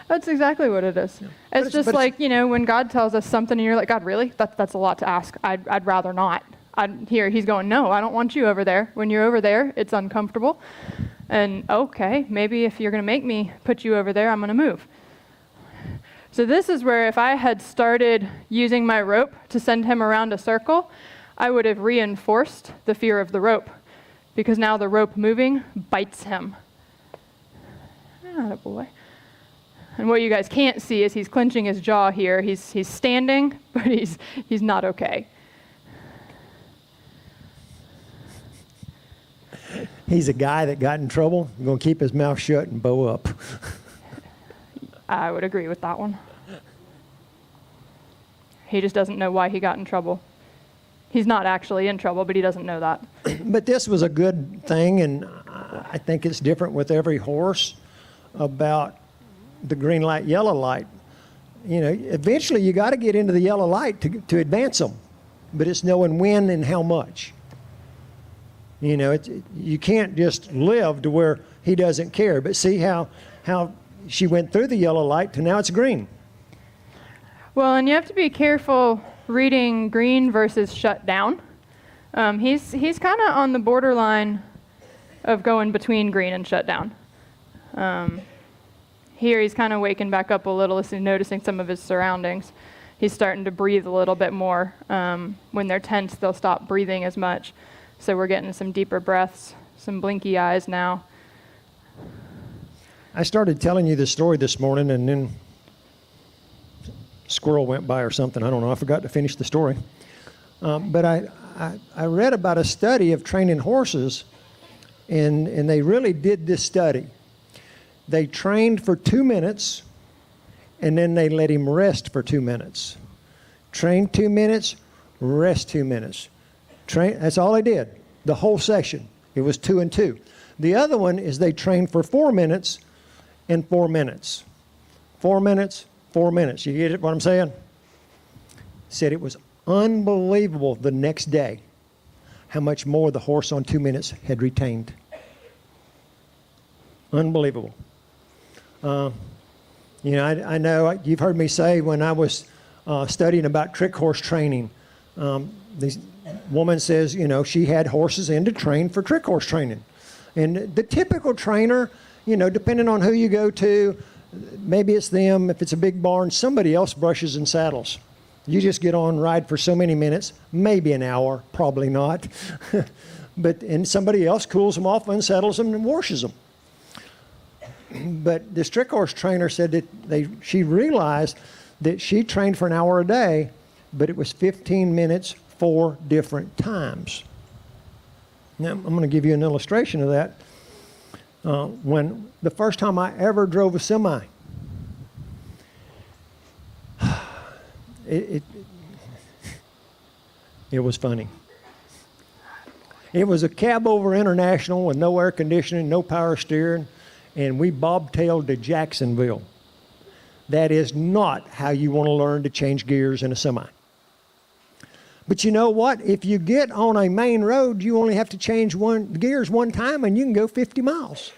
That's exactly what it is. Yeah. It's just like, you know, when God tells us something and you're like, God, really? That's a lot to ask. I'd rather not. He's going, no, I don't want you over there. When you're over there, it's uncomfortable. And okay, maybe if you're going to make me put you over there, I'm going to move. So this is where if I had started using my rope to send him around a circle, I would have reinforced the fear of the rope, because now the rope moving bites him. Attaboy. And what you guys can't see is he's clenching his jaw here. He's standing, but he's not okay. he's a guy that got in trouble, going to keep his mouth shut and bow up. I would agree with that one. He just doesn't know why he got in trouble. He's not actually in trouble, but he doesn't know that. But this was a good thing, and I think it's different with every horse about the green light, yellow light. You know, eventually you got to get into the yellow light to advance them, but it's knowing when and how much. You know, you can't just live to where he doesn't care. But see how she went through the yellow light to now it's green. Well, and you have to be careful reading green versus shut down. He's kind of on the borderline of going between green and shut down. Here he's kind of waking back up a little, noticing some of his surroundings. He's starting to breathe a little bit more. When they're tense, they'll stop breathing as much. So we're getting some deeper breaths, some blinky eyes now. I started telling you this story this morning, and then squirrel went by or something. I don't know. I forgot to finish the story. But I read about a study of training horses, and they really did this study. They trained for 2 minutes, and then they let him rest for 2 minutes. Train 2 minutes, rest 2 minutes. That's all they did, the whole session. It was 2 and 2. The other one is they trained for 4 minutes and 4 minutes. 4 minutes, 4 minutes. You get it, what I'm saying? Said it was unbelievable the next day how much more the horse on 2 minutes had retained. Unbelievable. You know, I know you've heard me say when I was studying about trick horse training, this woman says, you know, she had horses in to train for trick horse training. And the typical trainer, you know, depending on who you go to, maybe it's them. If it's a big barn, somebody else brushes and saddles. You just get on, ride for so many minutes, maybe an hour, probably not. And somebody else cools them off, unsaddles them, and washes them. But this trick horse trainer said that she realized that she trained for an hour a day, but it was 15 minutes 4 different times. Now, I'm going to give you an illustration of that. When the first time I ever drove a semi, it was funny. It was a cab over International with no air conditioning, no power steering, and we bobtailed to Jacksonville. That is not how you want to learn to change gears in a semi. But you know what? If you get on a main road, you only have to change gears one time and you can go 50 miles.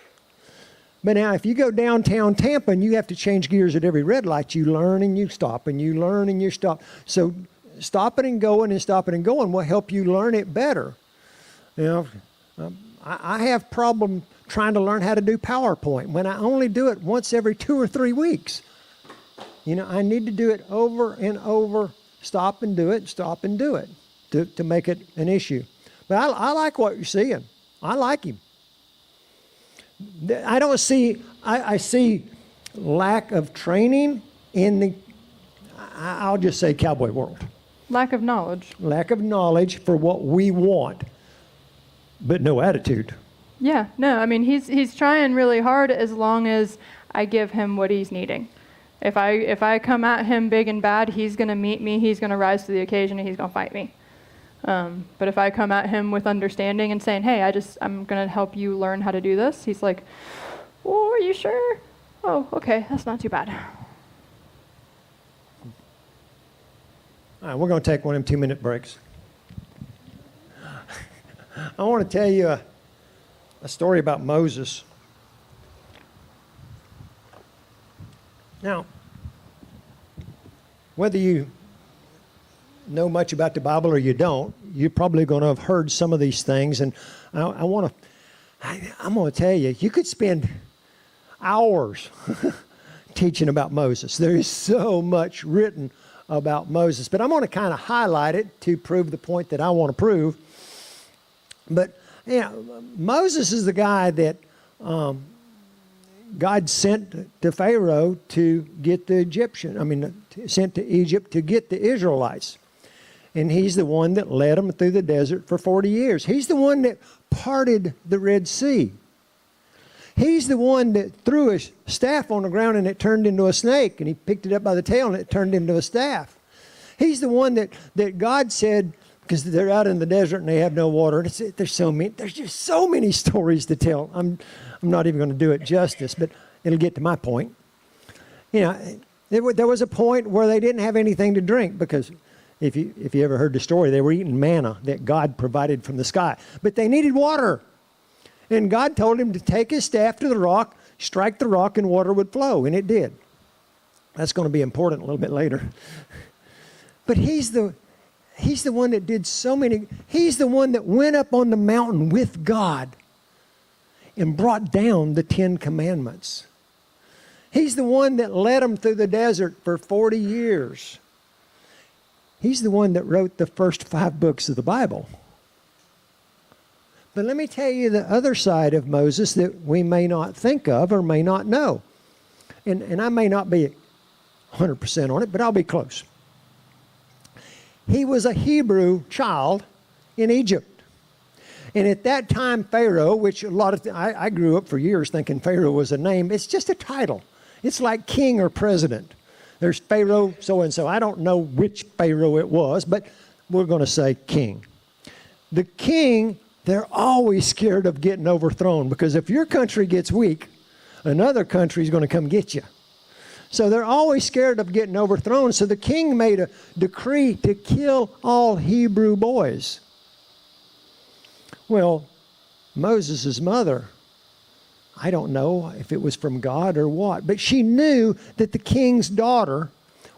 But now if you go downtown Tampa and you have to change gears at every red light, you learn and you stop and you learn and you stop. So stopping and going will help you learn it better. You know, I have problem trying to learn how to do PowerPoint when I only do it once every 2 or 3 weeks. You know, I need to do it over and over, stop and do it to make it an issue. But I like what you're seeing. I like him. I see lack of training in the, I'll just say cowboy world. Lack of knowledge. Lack of knowledge for what we want, but no attitude. Yeah, no, I mean, he's trying really hard as long as I give him what he's needing. If I come at him big and bad, he's going to meet me, he's going to rise to the occasion, and he's going to fight me. But if I come at him with understanding and saying, hey, I'm going to help you learn how to do this, he's like, oh, are you sure? Oh, okay, that's not too bad. All right, we're going to take one of them 2-minute breaks. I want to tell you a story about Moses. Now, whether you know much about the Bible or you don't, you're probably going to have heard some of these things. And I'm going to tell you, you could spend hours teaching about Moses. There is so much written about Moses. But I'm going to kind of highlight it to prove the point that I want to prove. But, yeah, Moses is the guy that God sent to Pharaoh to get sent to Egypt to get the Israelites. And he's the one that led them through the desert for 40 years. He's the one that parted the Red Sea. He's the one that threw his staff on the ground and it turned into a snake, and he picked it up by the tail and it turned into a staff. He's the one that God said, because they're out in the desert and they have no water. And there's just so many stories to tell. I'm not even going to do it justice, but it'll get to my point. You know, there was a point where they didn't have anything to drink, because if you ever heard the story, they were eating manna that God provided from the sky. But they needed water. And God told him to take his staff to the rock, strike the rock, and water would flow. And it did. That's going to be important a little bit later. But he's the one that did so many. He's the one that went up on the mountain with God and brought down the 10 Commandments. He's the one that led them through the desert for 40 years. He's the one that wrote the first 5 books of the Bible. But let me tell you the other side of Moses that we may not think of or may not know. And I may not be 100% on it, but I'll be close. He was a Hebrew child in Egypt. And at that time, Pharaoh, which I grew up for years thinking Pharaoh was a name. It's just a title. It's like king or president. There's Pharaoh so-and-so. I don't know which Pharaoh it was, but we're going to say king. The king, they're always scared of getting overthrown, because if your country gets weak, another country is going to come get you. So they're always scared of getting overthrown. So the king made a decree to kill all Hebrew boys. Well, Moses' mother, I don't know if it was from God or what, but she knew that the king's daughter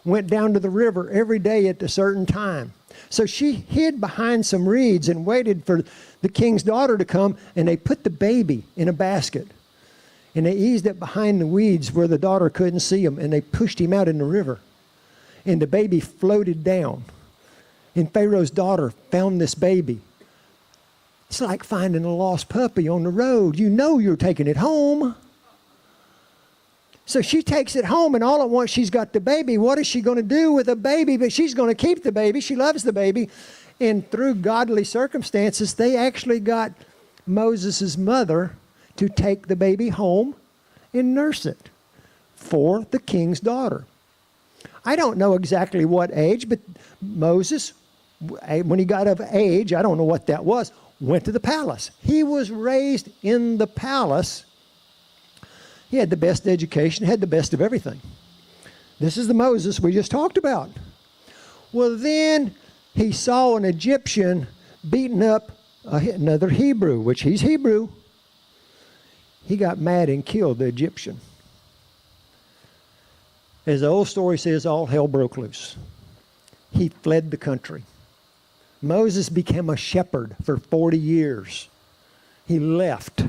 went down to the river every day at a certain time. So she hid behind some reeds and waited for the king's daughter to come, and they put the baby in a basket. And they eased it behind the weeds where the daughter couldn't see him, and they pushed him out in the river. And the baby floated down. And Pharaoh's daughter found this baby. It's like finding a lost puppy on the road. You know you're taking it home. So she takes it home, and all at once she's got the baby. What is she going to do with a baby? But she's going to keep the baby. She loves the baby. And through godly circumstances, they actually got Moses' mother to take the baby home and nurse it for the king's daughter. I don't know exactly what age, but Moses, when he got of age, I don't know what that was, went to the palace. He was raised in the palace. He had the best education, had the best of everything. This is the Moses we just talked about. Well, then he saw an Egyptian beating up another Hebrew, which he's Hebrew. He got mad and killed the Egyptian. As the old story says, all hell broke loose. He fled the country. Moses became a shepherd for 40 years. He left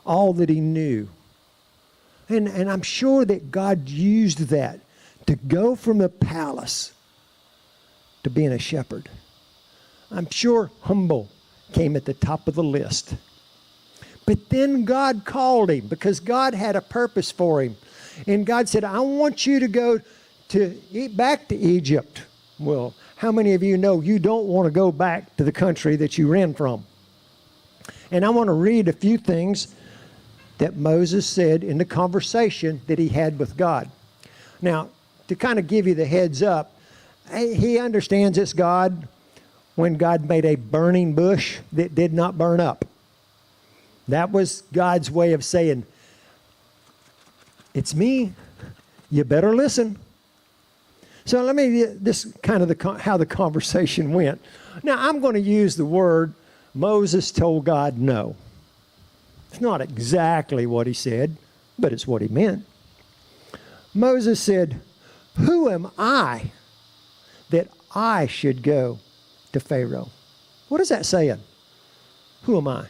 all that he knew. And I'm sure that God used that to go from the palace to being a shepherd. I'm sure humble came at the top of the list. But then God called him, because God had a purpose for him. And God said, I want you to go back to Egypt. Well, how many of you know you don't want to go back to the country that you ran from? And I want to read a few things that Moses said in the conversation that he had with God. Now, to kind of give you the heads up, he understands it's God when God made a burning bush that did not burn up. That was God's way of saying, it's me. You better listen. So let me, this kind of how the conversation went. Now, I'm going to use the word Moses told God no. It's not exactly what he said, but it's what he meant. Moses said, who am I that I should go to Pharaoh? What is that saying? Who am I?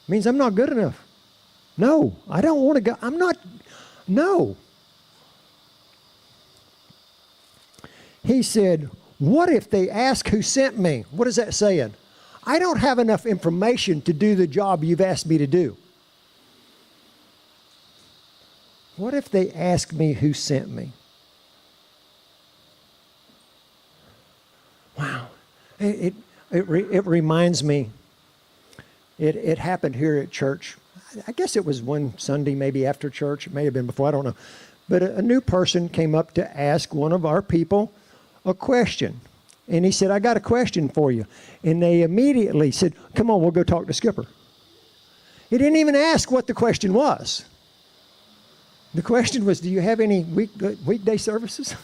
Means I'm not good enough. No, I don't want to go. No. He said, what if they ask who sent me? What is that saying? I don't have enough information to do the job you've asked me to do. What if they ask me who sent me? Wow. It reminds me It happened here at church. I guess it was one Sunday, maybe after church. It may have been before, I don't know. But a new person came up to ask one of our people a question. And he said, I got a question for you. And they immediately said, come on, we'll go talk to Skipper. He didn't even ask what the question was. The question was, do you have any weekday services?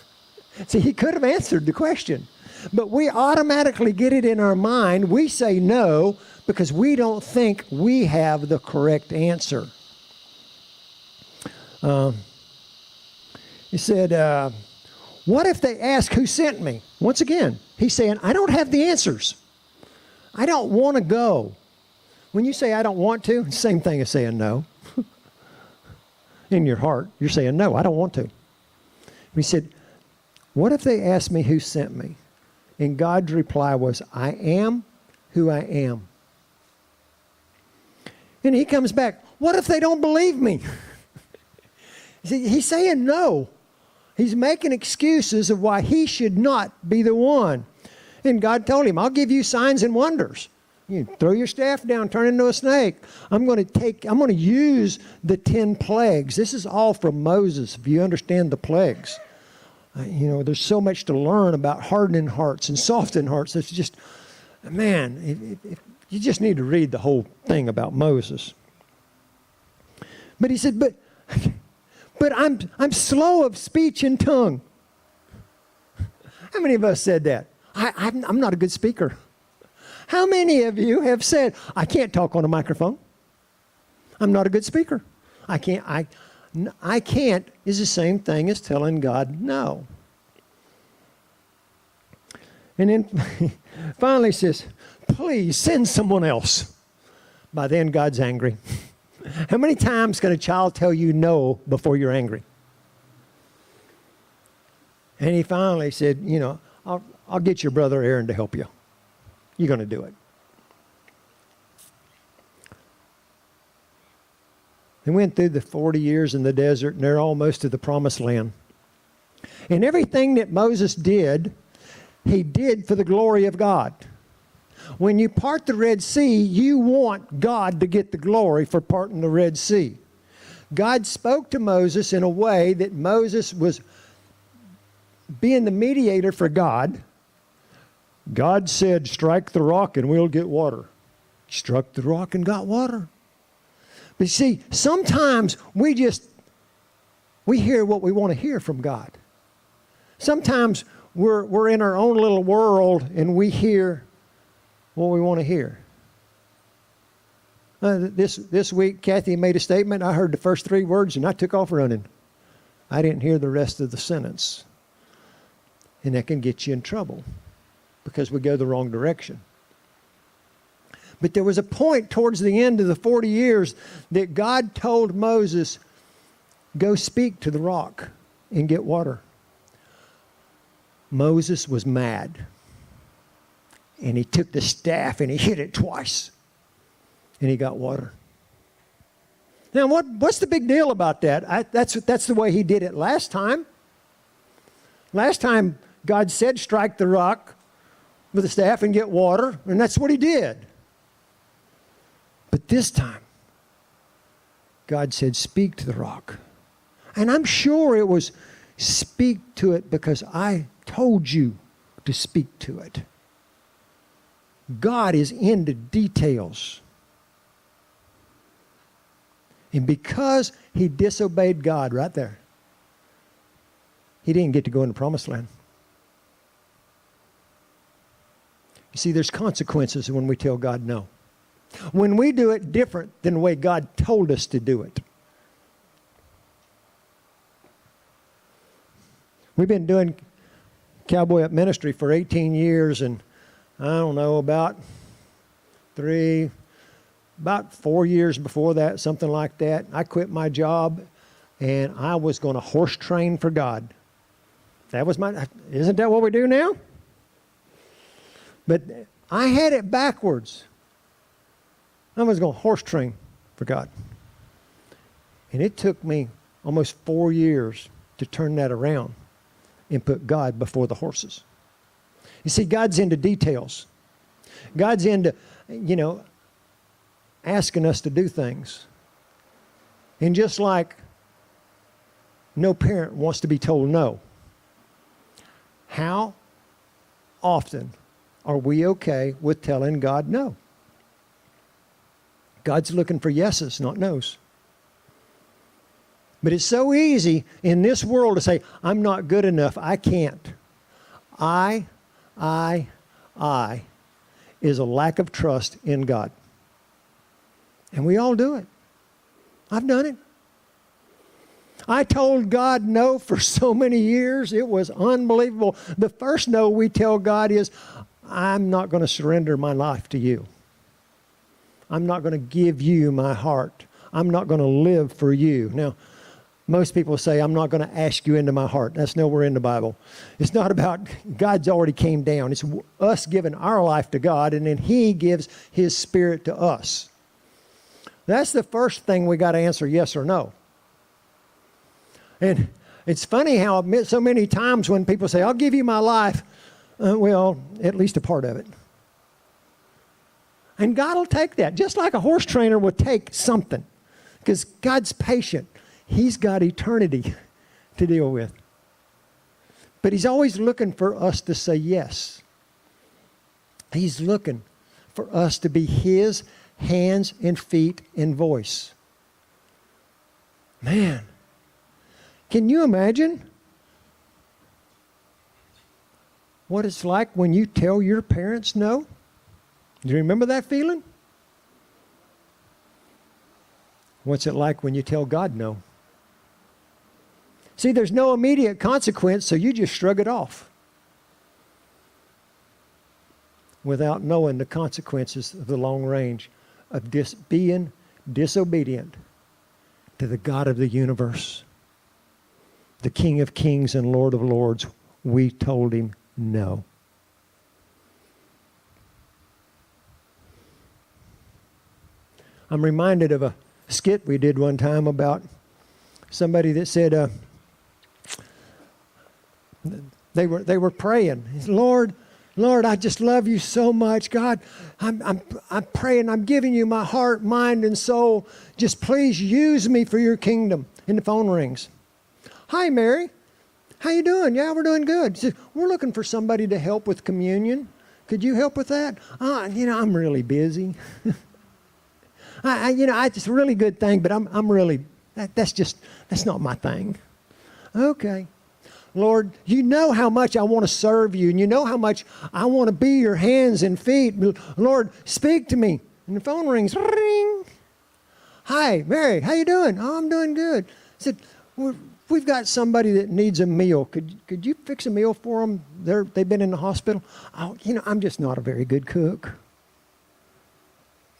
See, he could have answered the question. But we automatically get it in our mind. We say no because we don't think we have the correct answer. He said, what if they ask who sent me? Once again, he's saying, I don't have the answers. I don't want to go. When you say I don't want to, same thing as saying no. In your heart, you're saying, no, I don't want to. He said, what if they ask me who sent me? And God's reply was, I am who I am. And he comes back, what if they don't believe me? See, he's saying no. He's making excuses of why he should not be the one. And God told him, I'll give you signs and wonders. You throw your staff down, turn into a snake. I'm going to use the 10 plagues. This is all from Moses, if you understand the plagues. There's so much to learn about hardening hearts and softening hearts. It's just, man, you just need to read the whole thing about Moses. But he said, but I'm slow of speech and tongue. How many of us said that? I'm not a good speaker. How many of you have said, I can't talk on a microphone. I'm not a good speaker. I can't is the same thing as telling God no. And then finally says, please send someone else. By then God's angry. How many times can a child tell you no before you're angry? And he finally said, I'll get your brother Aaron to help you. You're going to do it. They went through the 40 years in the desert, and they're almost to the promised land. And everything that Moses did, he did for the glory of God. When you part the Red Sea, you want God to get the glory for parting the Red Sea. God spoke to Moses in a way that Moses was being the mediator for God. God said, strike the rock and we'll get water. He struck the rock and got water. But you see, sometimes we hear what we want to hear from God. Sometimes we're in our own little world and we hear what we want to hear. This week, Kathy made a statement. I heard the first 3 words and I took off running. I didn't hear the rest of the sentence. And that can get you in trouble because we go the wrong direction. But there was a point towards the end of the 40 years that God told Moses, go speak to the rock and get water. Moses was mad. And he took the staff and he hit it twice. And he got water. Now, what's the big deal about that? That's the way he did it last time. Last time, God said, strike the rock with a staff and get water. And that's what he did. But this time, God said, speak to the rock. And I'm sure it was speak to it because I told you to speak to it. God is into details. And because he disobeyed God right there, he didn't get to go in the promised land. You see, there's consequences when we tell God no. When we do it different than the way God told us to do it. We've been doing Cowboy-up Ministry for 18 years, and I don't know, about 4 years before that, something like that, I quit my job, and I was going to horse train for God. Isn't that what we do now? But I had it backwards. I was going to horse train for God. And it took me almost 4 years to turn that around and put God before the horses. You see, God's into details. God's into, asking us to do things. And just like no parent wants to be told no, how often are we okay with telling God no? God's looking for yeses, not nos. But it's so easy in this world to say, I'm not good enough, I can't. I is a lack of trust in God. And we all do it. I've done it. I told God no for so many years. It was unbelievable. The first no we tell God is, I'm not going to surrender my life to you. I'm not going to give you my heart. I'm not going to live for you. Now, most people say, I'm not going to ask you into my heart. That's nowhere in the Bible. It's not about God's already came down. It's us giving our life to God, and then He gives His Spirit to us. That's the first thing we got to answer, yes or no. And it's funny how so many times when people say, I'll give you my life, well, at least a part of it. And God will take that, just like a horse trainer would take something, because God's patient. He's got eternity to deal with. But He's always looking for us to say yes. He's looking for us to be His hands and feet and voice. Man, can you imagine what it's like when you tell your parents no? Do you remember that feeling? What's it like when you tell God no? See, there's no immediate consequence, so you just shrug it off without knowing the consequences of the long range of being disobedient to the God of the universe, the King of Kings and Lord of Lords. We told Him no. I'm reminded of a skit we did one time about somebody that said they were praying. Lord, I just love you so much. God, I'm praying. I'm giving you my heart, mind, and soul. Just please use me for your kingdom. And the phone rings. Hi, Mary. How you doing? Yeah, we're doing good. She said, we're looking for somebody to help with communion. Could you help with that? I'm really busy. It's a really good thing, but I'm really, that's not my thing. Okay. Lord, you know how much I want to serve you, and you know how much I want to be your hands and feet. Lord, speak to me. And the phone rings. Ring. Hi, Mary, how you doing? Oh, I'm doing good. I said, we've got somebody that needs a meal. Could you fix a meal for them? They've been in the hospital. Oh, I'm just not a very good cook.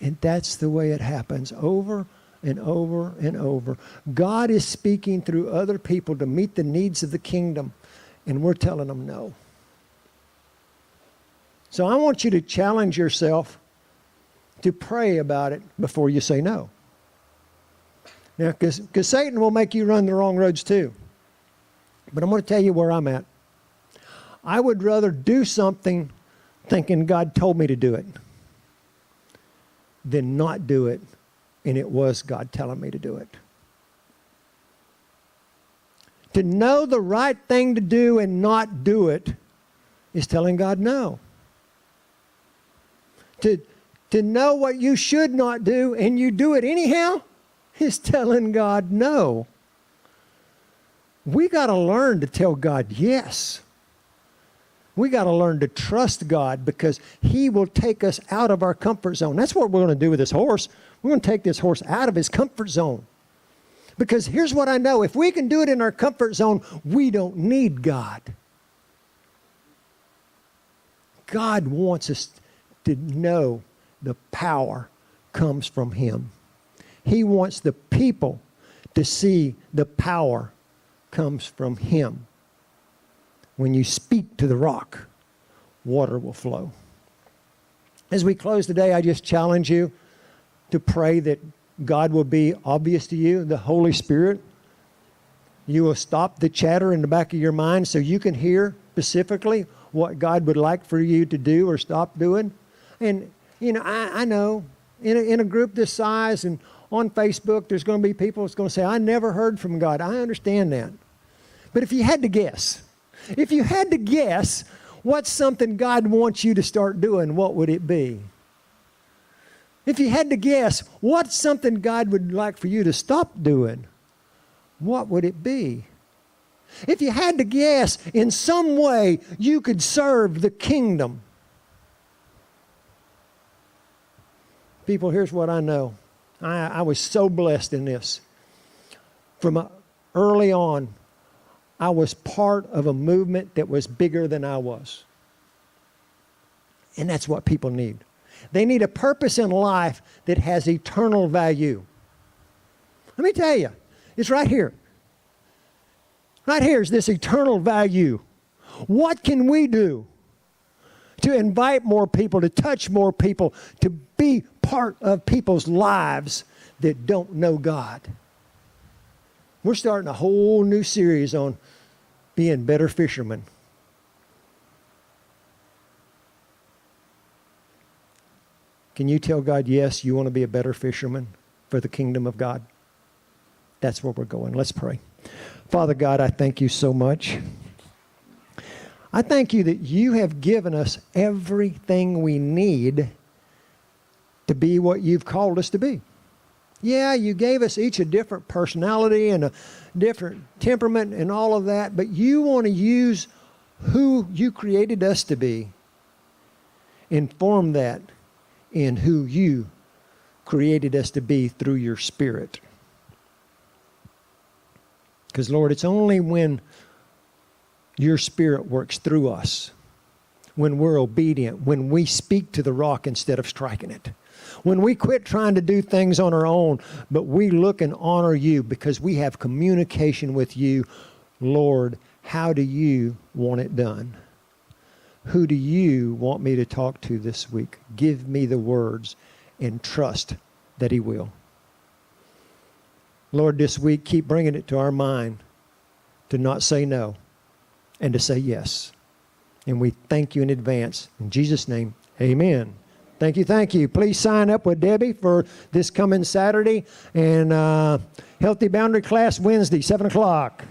And that's the way it happens over and over and over. God is speaking through other people to meet the needs of the kingdom, and we're telling them no. So I want you to challenge yourself to pray about it before you say no. Now, because Satan will make you run the wrong roads too. But I'm going to tell you where I'm at. I would rather do something thinking God told me to do it than not do it, and it was God telling me to do it. To know the right thing to do and not do it is telling God no. To know what you should not do and you do it anyhow is telling God no. We got to learn to tell God yes. We got to learn to trust God, because He will take us out of our comfort zone. That's what we're going to do with this horse. We're going to take this horse out of his comfort zone. Because here's what I know. If we can do it in our comfort zone, we don't need God. God wants us to know the power comes from Him. He wants the people to see the power comes from Him. When you speak to the rock, water will flow. As we close today, I just challenge you to pray that God will be obvious to you, the Holy Spirit. You will stop the chatter in the back of your mind so you can hear specifically what God would like for you to do or stop doing. And, I know in a group this size and on Facebook, there's going to be people that's going to say, I never heard from God. I understand that. But if you had to guess what's something God wants you to start doing, what would it be? If you had to guess what's something God would like for you to stop doing, what would it be? If you had to guess in some way you could serve the kingdom. People, here's what I know. I was so blessed in this. From early on, I was part of a movement that was bigger than I was. And that's what people need. They need a purpose in life that has eternal value. Let me tell you, it's right here. Right here is this eternal value. What can we do to invite more people, to touch more people, to be part of people's lives that don't know God? We're starting a whole new series on being better fishermen. Can you tell God, yes, you want to be a better fisherman for the kingdom of God? That's where we're going. Let's pray. Father God, I thank you so much. I thank you that you have given us everything we need to be what you've called us to be. Yeah, you gave us each a different personality and a different temperament and all of that, but you want to use who you created us to be and form that in who you created us to be through your Spirit. Because, Lord, it's only when your Spirit works through us, when we're obedient, when we speak to the rock instead of striking it, when we quit trying to do things on our own, but we look and honor you because we have communication with you. Lord, how do you want it done? Who do you want me to talk to this week? Give me the words and trust that he will. Lord, this week, keep bringing it to our mind to not say no and to say yes. And we thank you in advance. In Jesus' name, amen. Thank you, thank you. Please sign up with Debbie for this coming Saturday and Healthy Boundary class Wednesday, 7 o'clock.